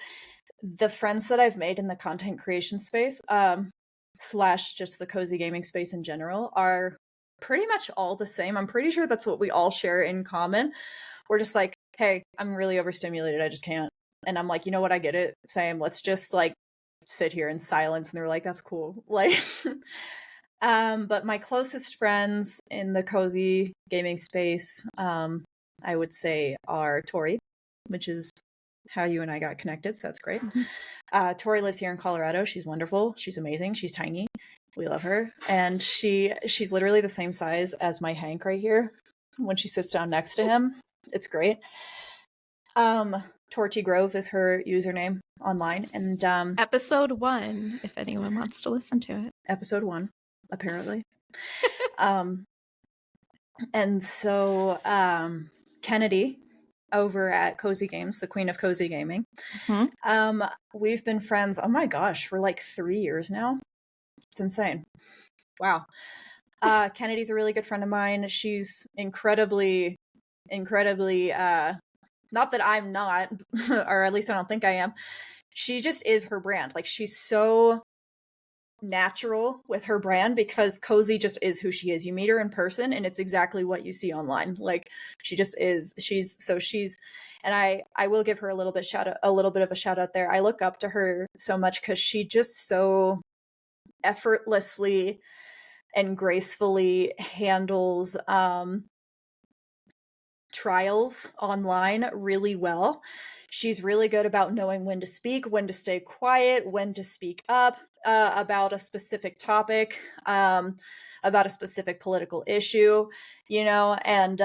The friends that I've made in the content creation space, / just the cozy gaming space in general, are pretty much all the same. I'm pretty sure that's what we all share in common. We're just like, hey, I'm really overstimulated. I just can't. And I'm like, you know what? I get it. Same. Let's just like sit here in silence. And they're like, that's cool. Like, but my closest friends in the cozy gaming space, I would say are Tori, which is how you and I got connected. So that's great. Tori lives here in Colorado. She's wonderful. She's amazing. She's tiny. We love her. And she's literally the same size as my Hank right here. When she sits down next to him, it's great. Torchigrove is her username online. And episode 1, if anyone wants to listen to it. Episode 1, apparently. And so Kennedy over at Cozy Games, the queen of cozy gaming. We've been friends, oh my gosh, for like 3 years now. It's insane. Wow. Kennedy's a really good friend of mine. She's incredibly not that I'm not, or at least I don't think I am. She just is her brand. Like, she's so natural with her brand because Cozy just is who she is. You meet her in person and it's exactly what you see online. Like, she just is. And I will give her a little bit of a shout out there. I look up to her so much because she just so effortlessly and gracefully handles trials online really well. She's really good about knowing when to speak, when to stay quiet, when to speak up about a specific topic, about a specific political issue, and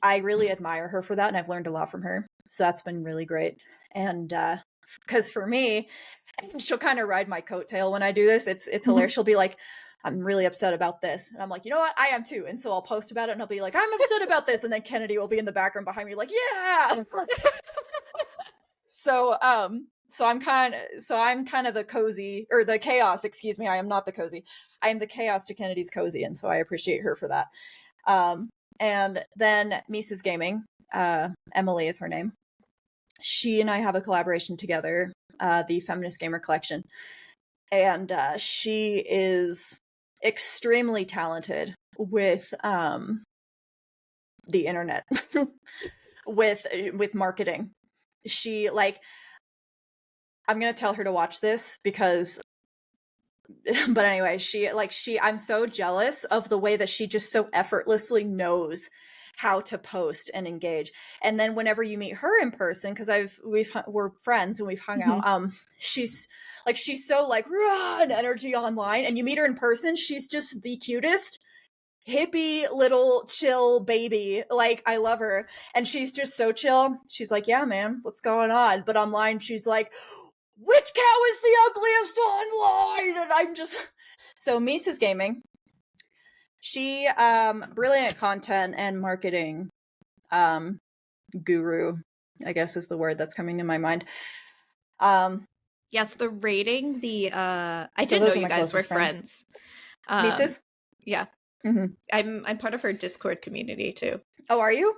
I really admire her for that, and I've learned a lot from her. So that's been really great. And because for me, she'll kind of ride my coattail when I do this. It's hilarious. She'll be like, I'm really upset about this. And I'm like, you know what? I am too. And so I'll post about it and I'll be like, I'm upset about this. And then Kennedy will be in the background behind me like, yeah. So I'm kind of the cozy, or the chaos, excuse me. I am not the cozy. I am the chaos to Kennedy's cozy. And so I appreciate her for that. And then Mises Gaming, Emily is her name. She and I have a collaboration together, the Feminist Gamer Collection. And she is extremely talented with the internet, with marketing. She, like, I'm gonna tell her to watch this because, but anyway, I'm so jealous of the way that she just so effortlessly knows how to post and engage. And then whenever you meet her in person, because we're friends and we've hung out, she's so like raw and energy online, and you meet her in person, she's just the cutest hippie little chill baby. Like, I love her, and she's just so chill. She's like, yeah man, what's going on? But online she's like, which cow is the ugliest online? And I'm just so Mises Gaming. She brilliant content and marketing guru, I guess is the word that's coming to my mind. Yes, the rating, I didn't know you guys were friends. Mises? Yeah. Mm-hmm. I'm part of her Discord community too. Oh, are you?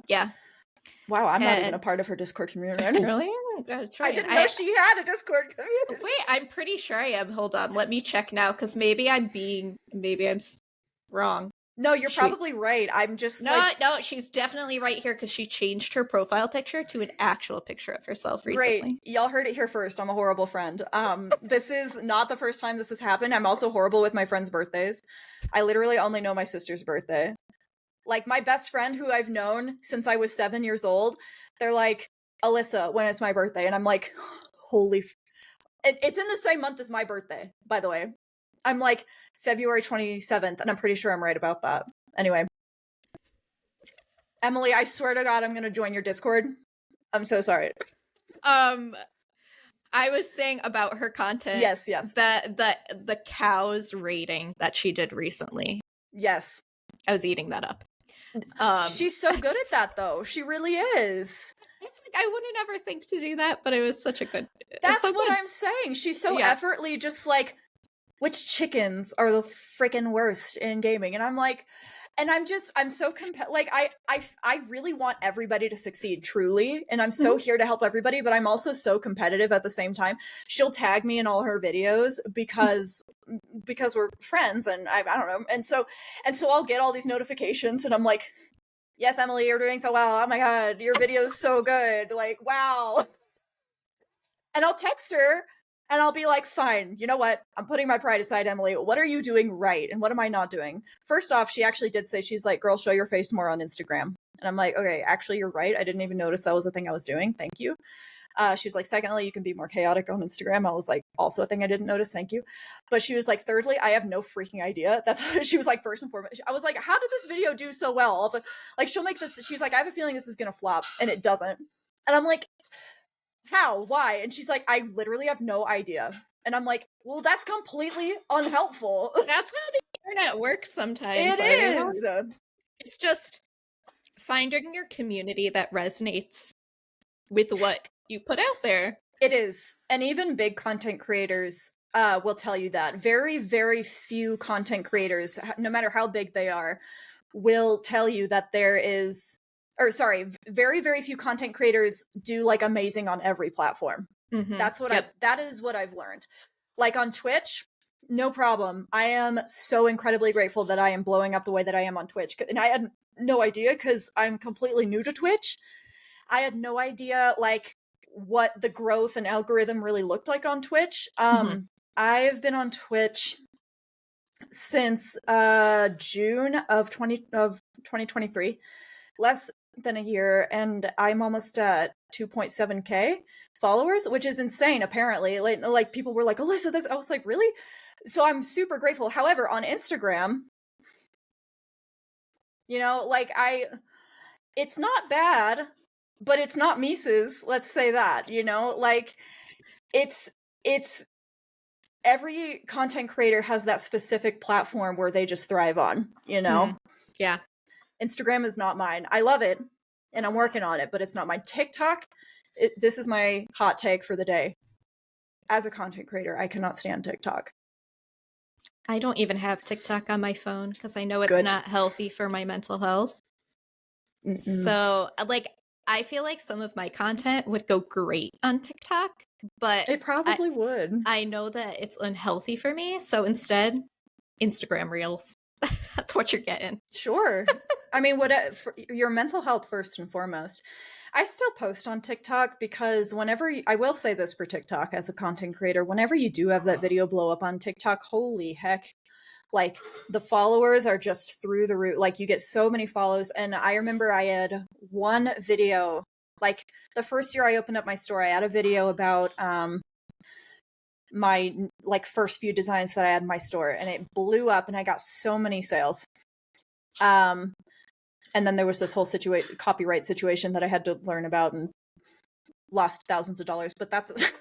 Yeah. Wow, I'm not even a part of her Discord community. Really? I didn't know she had a Discord community. Wait, I'm pretty sure I am. Hold on, let me check now, because maybe I'm wrong. No, you're probably right. I'm just no, she's definitely right here because she changed her profile picture to an actual picture of herself recently. Great. Y'all heard it here first. I'm a horrible friend. This is not the first time this has happened. I'm also horrible with my friends' birthdays. I literally only know my sister's birthday. Like, my best friend, who I've known since I was 7 years old, they're like, Alyssa, when it's my birthday? And I'm like, holy... It's in the same month as my birthday, by the way. I'm like February 27th, and I'm pretty sure I'm right about that. Anyway. Emily, I swear to God, I'm going to join your Discord. I'm so sorry. I was saying about her content. Yes. The cows rating that she did recently. Yes. I was eating that up. She's so good at that, though. She really is. It's like, I wouldn't ever think to do that, but it was such a good... That's what I'm saying. She's so effortlessly just like, which chickens are the freaking worst in gaming? And I'm like... And I'm so like, I really want everybody to succeed, truly. And I'm so here to help everybody, but I'm also so competitive at the same time. She'll tag me in all her videos because we're friends, and I don't know. And so I'll get all these notifications, and I'm like, yes, Emily, you're doing so well. Oh my God, your video's so good. Like, wow. And I'll text her, and I'll be like, fine, you know what? I'm putting my pride aside, Emily. What are you doing right? And what am I not doing? First off, she actually did say, she's like, girl, show your face more on Instagram. And I'm like, okay, actually, you're right. I didn't even notice that was a thing I was doing. Thank you. She was like, secondly, you can be more chaotic on Instagram. I was like, also a thing I didn't notice. Thank you. But she was like, thirdly, I have no freaking idea. That's what she was like, first and foremost. I was like, how did this video do so well? Like, she'll make this. She's like, I have a feeling this is going to flop. And it doesn't. And I'm like, how? Why? And she's like, I literally have no idea. And I'm like, well, that's completely unhelpful. That's how the internet works sometimes. It is. It's just finding your community that resonates with what you put out there. It is. And even big content creators will tell you that. Very, very few content creators, no matter how big they are, will tell you that there is very, very few content creators do like amazing on every platform. Mm-hmm. That is what I've learned. Like on Twitch, no problem. I am so incredibly grateful that I am blowing up the way that I am on Twitch. And I had no idea because I'm completely new to Twitch. I had no idea like what the growth and algorithm really looked like on Twitch. I've been on Twitch since June of 2023, less than a year, and I'm almost at 2.7k followers, which is insane. Apparently, like people were like, Alyssa, I was like, really? So I'm super grateful. However, on Instagram, like it's not bad, but it's not Mises. Let's say that, like it's every content creator has that specific platform where they just thrive on, Yeah. Instagram is not mine. I love it and I'm working on it, but it's not mine. TikTok, this is my hot take for the day. As a content creator, I cannot stand TikTok. I don't even have TikTok on my phone because I know it's not healthy for my mental health. Mm-mm. So, like, I feel like some of my content would go great on TikTok, but it probably would. I know that it's unhealthy for me. So instead, Instagram Reels. That's what you're getting. Sure. I mean, for your mental health first and foremost. I still post on TikTok because I will say this for TikTok as a content creator, whenever you do have that video blow up on TikTok, holy heck, like the followers are just through the roof. Like you get so many follows. And I remember I had one video, like the first year I opened up my store, I had a video about my like first few designs that I had in my store, and it blew up and I got so many sales. And then there was this whole copyright situation that I had to learn about and lost thousands of dollars, but that's it's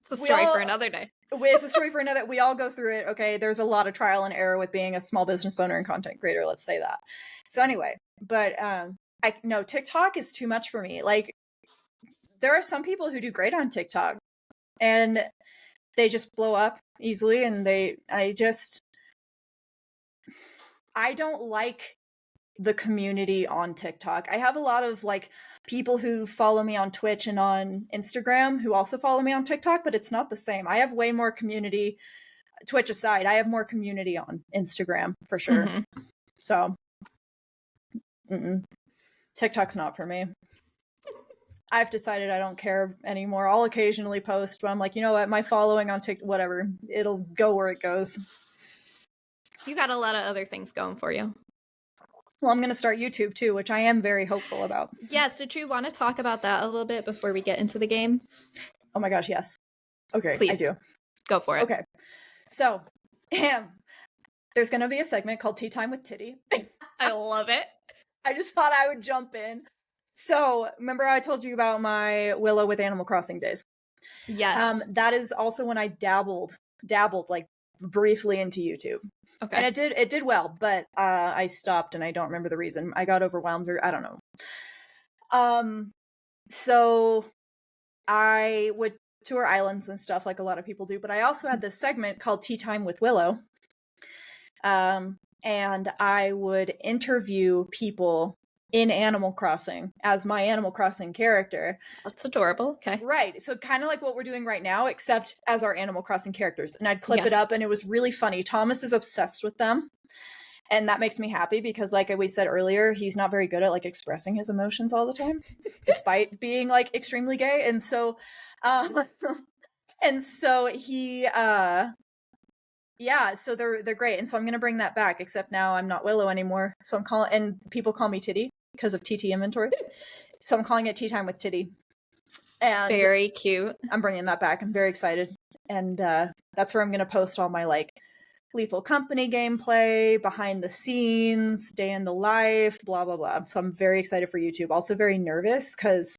a story for another day. It's a story for another. We all go through it. Okay. There's a lot of trial and error with being a small business owner and content creator. Let's say that. So anyway, but no, TikTok is too much for me. Like there are some people who do great on TikTok and they just blow up easily. And I don't like the community on TikTok. I have a lot of like people who follow me on Twitch and on Instagram who also follow me on TikTok, but it's not the same. I have way more community, Twitch aside, I have more community on Instagram for sure. Mm-hmm. So TikTok's not for me. I've decided I don't care anymore. I'll occasionally post, but I'm like, you know what? My following on TikTok, whatever, it'll go where it goes. You got a lot of other things going for you. Well, I'm going to start YouTube too, which I am very hopeful about. Yes. Did you want to talk about that a little bit before we get into the game? Oh my gosh, yes. Okay, please. I do. Go for it. Okay. So, there's going to be a segment called Tea Time with Titty. I love it. I just thought I would jump in. So, remember I told you about my Willow with Animal Crossing days? Yes. That is also when I dabbled like briefly into YouTube. Okay. And it did well, but I stopped and I don't remember the reason. I got overwhelmed or I don't know. So I would tour islands and stuff like a lot of people do, but I also had this segment called Tea Time with Willow. And I would interview people in Animal Crossing as my Animal Crossing character. That's adorable. Okay. Right. So kind of like what we're doing right now, except as our Animal Crossing characters. And I'd clip it up and it was really funny. Thomas is obsessed with them. And that makes me happy because like we said earlier, he's not very good at like expressing his emotions all the time, despite being like extremely gay. And so, he, so they're great. And so I'm going to bring that back, except now I'm not Willow anymore. So and people call me Titty because of ttinventory. So I'm calling it Tea Time with Titty. And very cute. I'm bringing that back. I'm very excited. And that's where I'm going to post all my like Lethal Company gameplay, behind the scenes, day in the life, blah, blah, blah. So I'm very excited for YouTube. Also very nervous because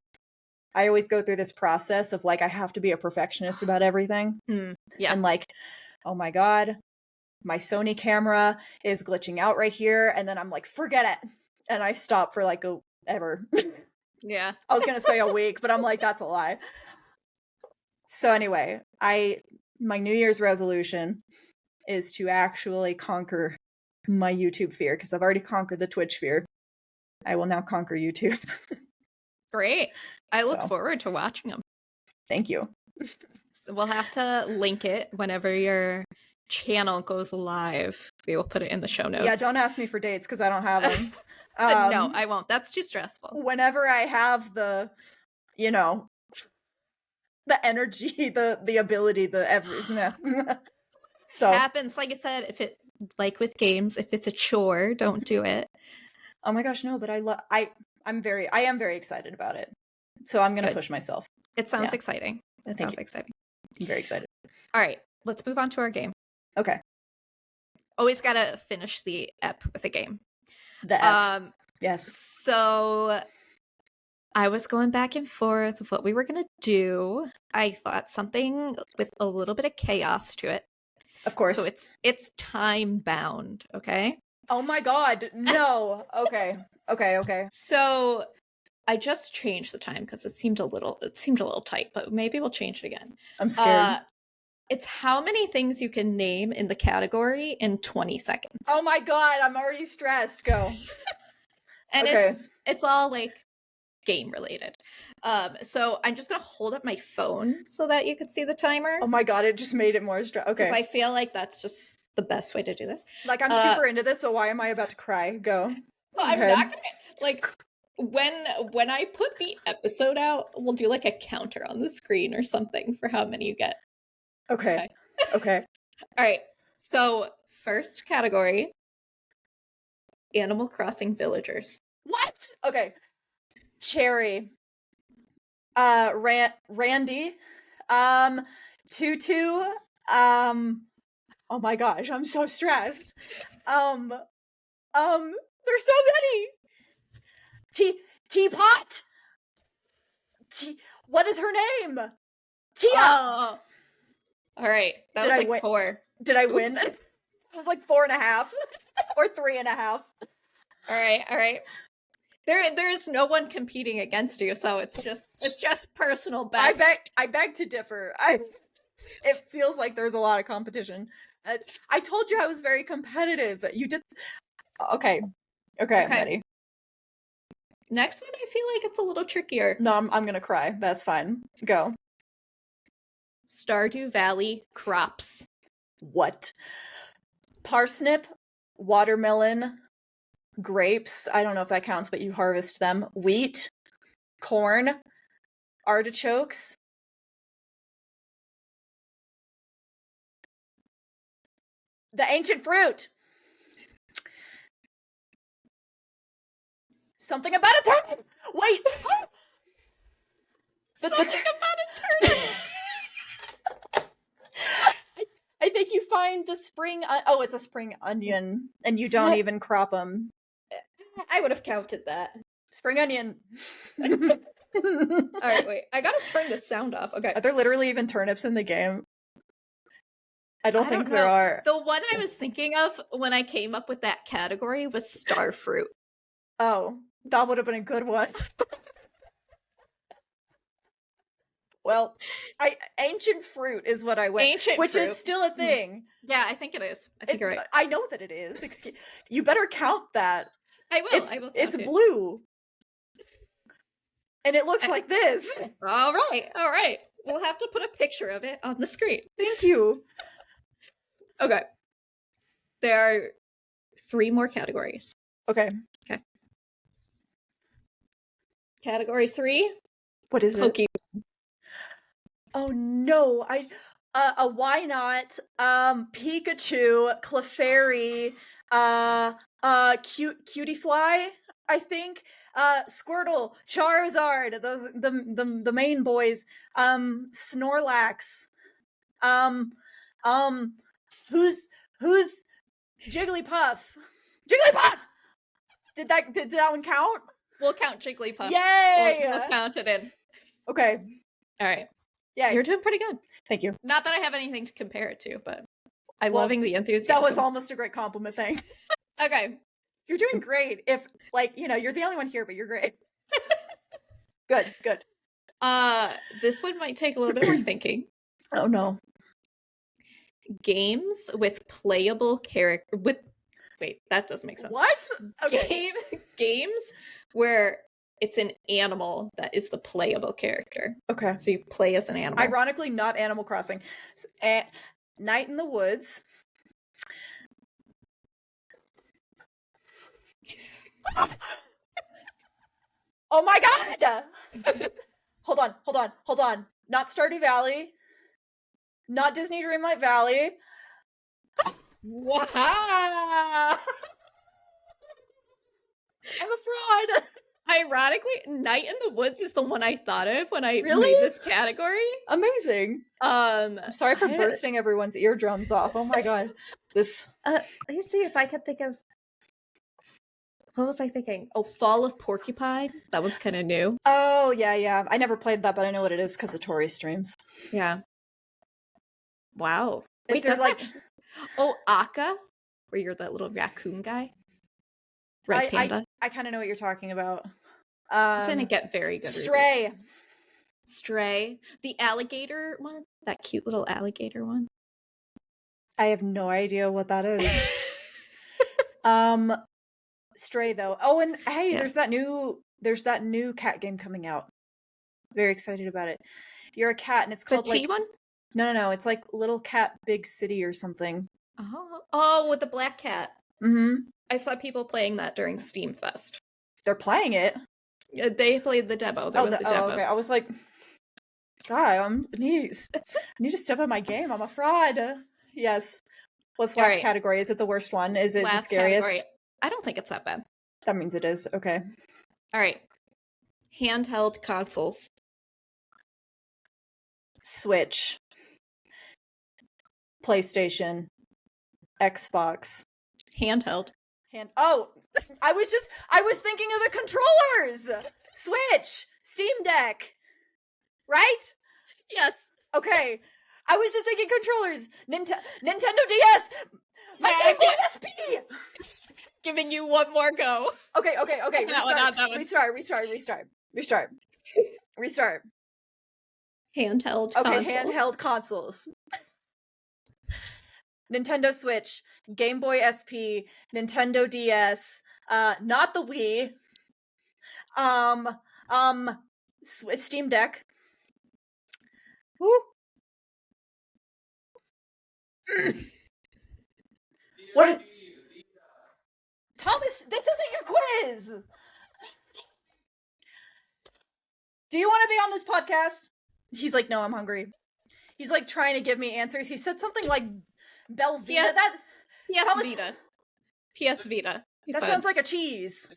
I always go through this process of like, I have to be a perfectionist about everything. Yeah. And like, oh my God, my Sony camera is glitching out right here. And then I'm like, forget it. And I stop for like ever. Yeah. I was going to say a week, but I'm like, that's a lie. So anyway, my New Year's resolution is to actually conquer my YouTube fear because I've already conquered the Twitch fear. I will now conquer YouTube. Great. I look So. forward to watching them. Thank you. So we'll have to link it whenever your channel goes live. We will put it in the show notes. Yeah, don't ask me for dates because I don't have them. No, I won't. That's too stressful. Whenever I have the, you know, the energy, the ability, the everything. So happens, like I said, if it, like with games, if it's a chore, don't do it. Oh my gosh, no, but I am very excited about it. So I'm gonna push myself. It sounds exciting. It sounds exciting. I'm very excited. All right, let's move on to our game. Okay. Always gotta finish the ep with a game. The ep. Yes. So I was going back and forth with what we were gonna do. I thought something with a little bit of chaos to it. Of course. So it's time bound, okay? Oh my god, no. Okay. So I just changed the time because it seemed a little tight, but maybe we'll change it again. I'm scared. It's how many things you can name in the category in 20 seconds. Oh my god, I'm already stressed. Go. And it's all like game related. So I'm just gonna hold up my phone so that you could see the timer. Oh my god, it just made it more stressful. Okay. Because I feel like that's just the best way to do this. Like, I'm super into this, so why am I about to cry? Go. Well, I'm not gonna, like, when I put the episode out, we'll do like a counter on the screen or something for how many you get. Okay. All right. So first category, Animal Crossing villagers. What? Okay. Cherry. Randy. Tutu. Oh my gosh, I'm so stressed. There's so many. Teapot. What is her name? Tia. Oh. All right, that was like 4. Did I win? I was like 4.5 or 3.5. All right. There's no one competing against you, so it's just personal best. I beg to differ. It feels like there's a lot of competition. I told you I was very competitive. You did. Okay, I'm ready. Next one, I feel like it's a little trickier. No, I'm gonna cry. That's fine. Go. Stardew Valley crops. What? Parsnip, watermelon, grapes. I don't know if that counts, but you harvest them. Wheat, corn, artichokes. The ancient fruit. Something about a turnip. Wait. Something about a turnip. I think you find the spring. It's a spring onion, and you don't even crop them. I would have counted that. Spring onion. All right, wait. I gotta turn the sound off. Okay. Are there literally even turnips in the game? I don't think there are. The one I was thinking of when I came up with that category was starfruit. Oh, that would have been a good one. Well, ancient fruit is what I went, which is still a thing. Yeah, I think it is. I think you're right. I know that it is. You better count that. I will. I will. It's blue, and it looks like this. All right. We'll have to put a picture of it on the screen. Thank you. Okay. There are 3 more categories. Okay. Category 3. What is Pokemon. it? Oh no! Why not? Pikachu, Clefairy, Cutie Fly. I think. Squirtle, Charizard. Those the main boys. Snorlax. Who's Jigglypuff? Jigglypuff. Did that one count? We'll count Jigglypuff. Yay! We'll count it in. Okay. All right. Yeah, you're doing pretty good. Thank you. Not that I have anything to compare it to, but I'm loving the enthusiasm. That was almost a great compliment. Thanks. Okay. You're doing great. If, you're the only one here, but you're great. Good. This one might take a little bit more thinking. Oh no. Games with playable character Wait, that doesn't make sense. What? Okay. Games where it's an animal that is the playable character. Okay. So you play as an animal. Ironically, not Animal Crossing. Night in the Woods. Oh my god! Hold on. Not Stardew Valley. Not Disney Dreamlight Valley. Wow! I'm a fraud! Ironically, Night in the Woods is the one I thought of when I Really? made this category. Amazing. I'm sorry for bursting everyone's eardrums off. Oh my god. This. Let me see if I can think of. What was I thinking? Oh, Fall of Porcupine. That one's kind of new. Oh, yeah. I never played that, but I know what it is because of Tori streams. Yeah. Wow. Is there like... Oh, Aka, where you're that little raccoon guy. Red Panda. I kind of know what you're talking about. It's gonna get very good. Stray. The alligator one? That cute little alligator one? I have no idea what that is. Stray though. Oh, and hey, yes. there's that new cat game coming out. Very excited about it. You're a cat and it's called the T one? No. It's like Little Cat Big City or something. Oh, with the black cat. Mm-hmm. I saw people playing that during Steam Fest. They're playing it? They played the demo. There was a demo. Okay. I was like, God, I need to step up my game. I'm a fraud. Yes. What's the last category? Is it the worst one? Is it the scariest? Category. I don't think it's that bad. That means it is. Okay. All right. Handheld consoles. Switch. PlayStation. Xbox. Handheld. Oh, I was thinking of the controllers. Switch. Steam Deck. Right? Yes. Okay. I was just thinking controllers. Nintendo DS. My Game Boy SP. Giving you one more go. Okay. Restart. Handheld. Okay, handheld consoles. Nintendo Switch, Game Boy SP, Nintendo DS, not the Wii. Steam Deck. Woo. What? Thomas, this isn't your quiz. Do you want to be on this podcast? He's like, no, I'm hungry. He's like trying to give me answers. He said something like Belvita. PS Vita. That sounds like a cheese.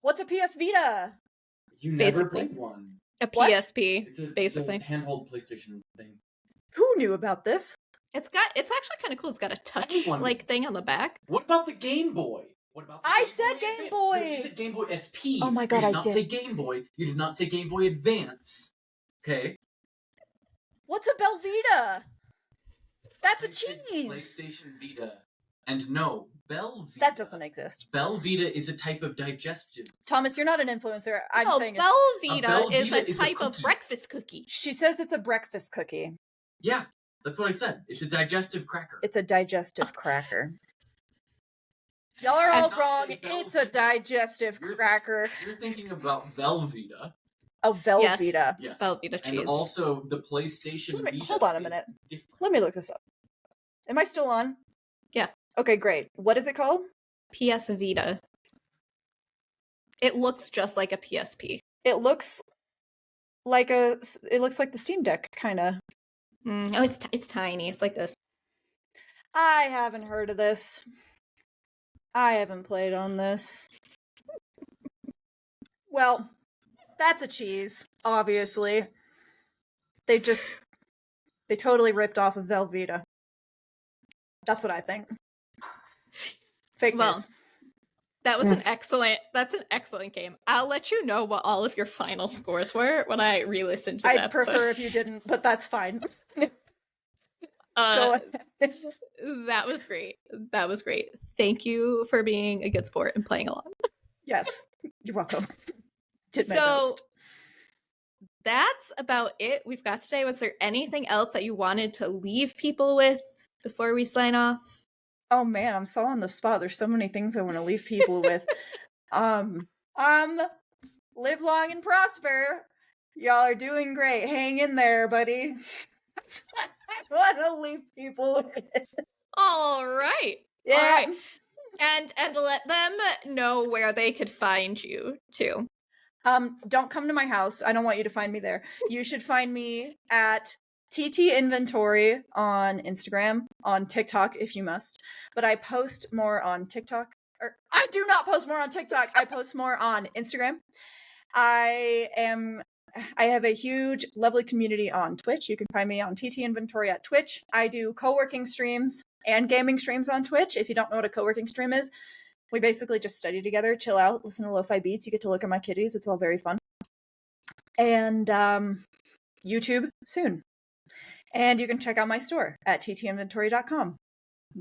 What's a PS Vita? You never played one. A PSP, basically. It's a handheld PlayStation thing. Who knew about this? It's actually kind of cool. It's got a touch thing on the back. What about the Game Boy? I said Game Boy. No, you said Game Boy SP. Oh my god, I did not say Game Boy. You did not say Game Boy Advance. Okay. What's a Belvita? That's a cheese. PlayStation Vita. And no, Belvita. That doesn't exist. Belvita is a type of digestive. Thomas, you're not an influencer. I'm saying Belvita is a type of breakfast cookie. She says it's a breakfast cookie. Yeah, that's what I said. It's a digestive cracker. It's a digestive cracker. Y'all are all wrong. It's a digestive cracker. You're thinking about Velveeta. Oh, Velveeta. Yes. Velveeta cheese. And also the PlayStation Vita. Hold on a minute. Let me look this up. Am I still on? Yeah. Okay, great. What is it called? PS Vita. It looks just like a PSP. It looks like the Steam Deck, kind of. Oh, it's tiny. It's like this. I haven't heard of this. I haven't played on this. Well, that's a cheese, obviously. They totally ripped off of Velveeta. That's what I think. Fake news. That was that's an excellent game. I'll let you know what all of your final scores were when I re-listen to the I'd prefer if you didn't, but that's fine. Go ahead. That was great. Thank you for being a good sport and playing along. Yes, you're welcome. Did my best. That's about it we've got today. Was there anything else that you wanted to leave people with before we sign off? Oh man, I'm so on the spot. There's so many things I want to leave people with. Live long and prosper. Y'all are doing great. Hang in there, buddy. I want to leave people with. All right. Yeah. All right. And let them know where they could find you too. Don't come to my house. I don't want you to find me there. You should find me at ttinventory on Instagram, on TikTok if you must. But I post more on TikTok. Or I do not post more on TikTok. I post more on Instagram. I have a huge, lovely community on Twitch. You can find me on ttinventory at Twitch. I do co-working streams and gaming streams on Twitch. If you don't know what a co-working stream is, we basically just study together, chill out, listen to lo-fi beats. You get to look at my kitties. It's all very fun. And YouTube soon. And you can check out my store at ttinventory.com.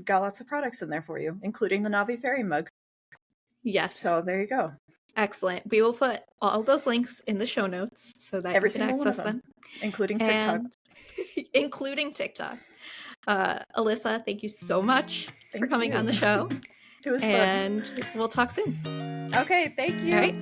Got lots of products in there for you, including the Navi Fairy mug. Yes. So there you go. Excellent. We will put all those links in the show notes so that you can access them. Including TikTok. Including TikTok. Alyssa, thank you so much for coming on the show. It was fun. And we'll talk soon. Okay, thank you. All right.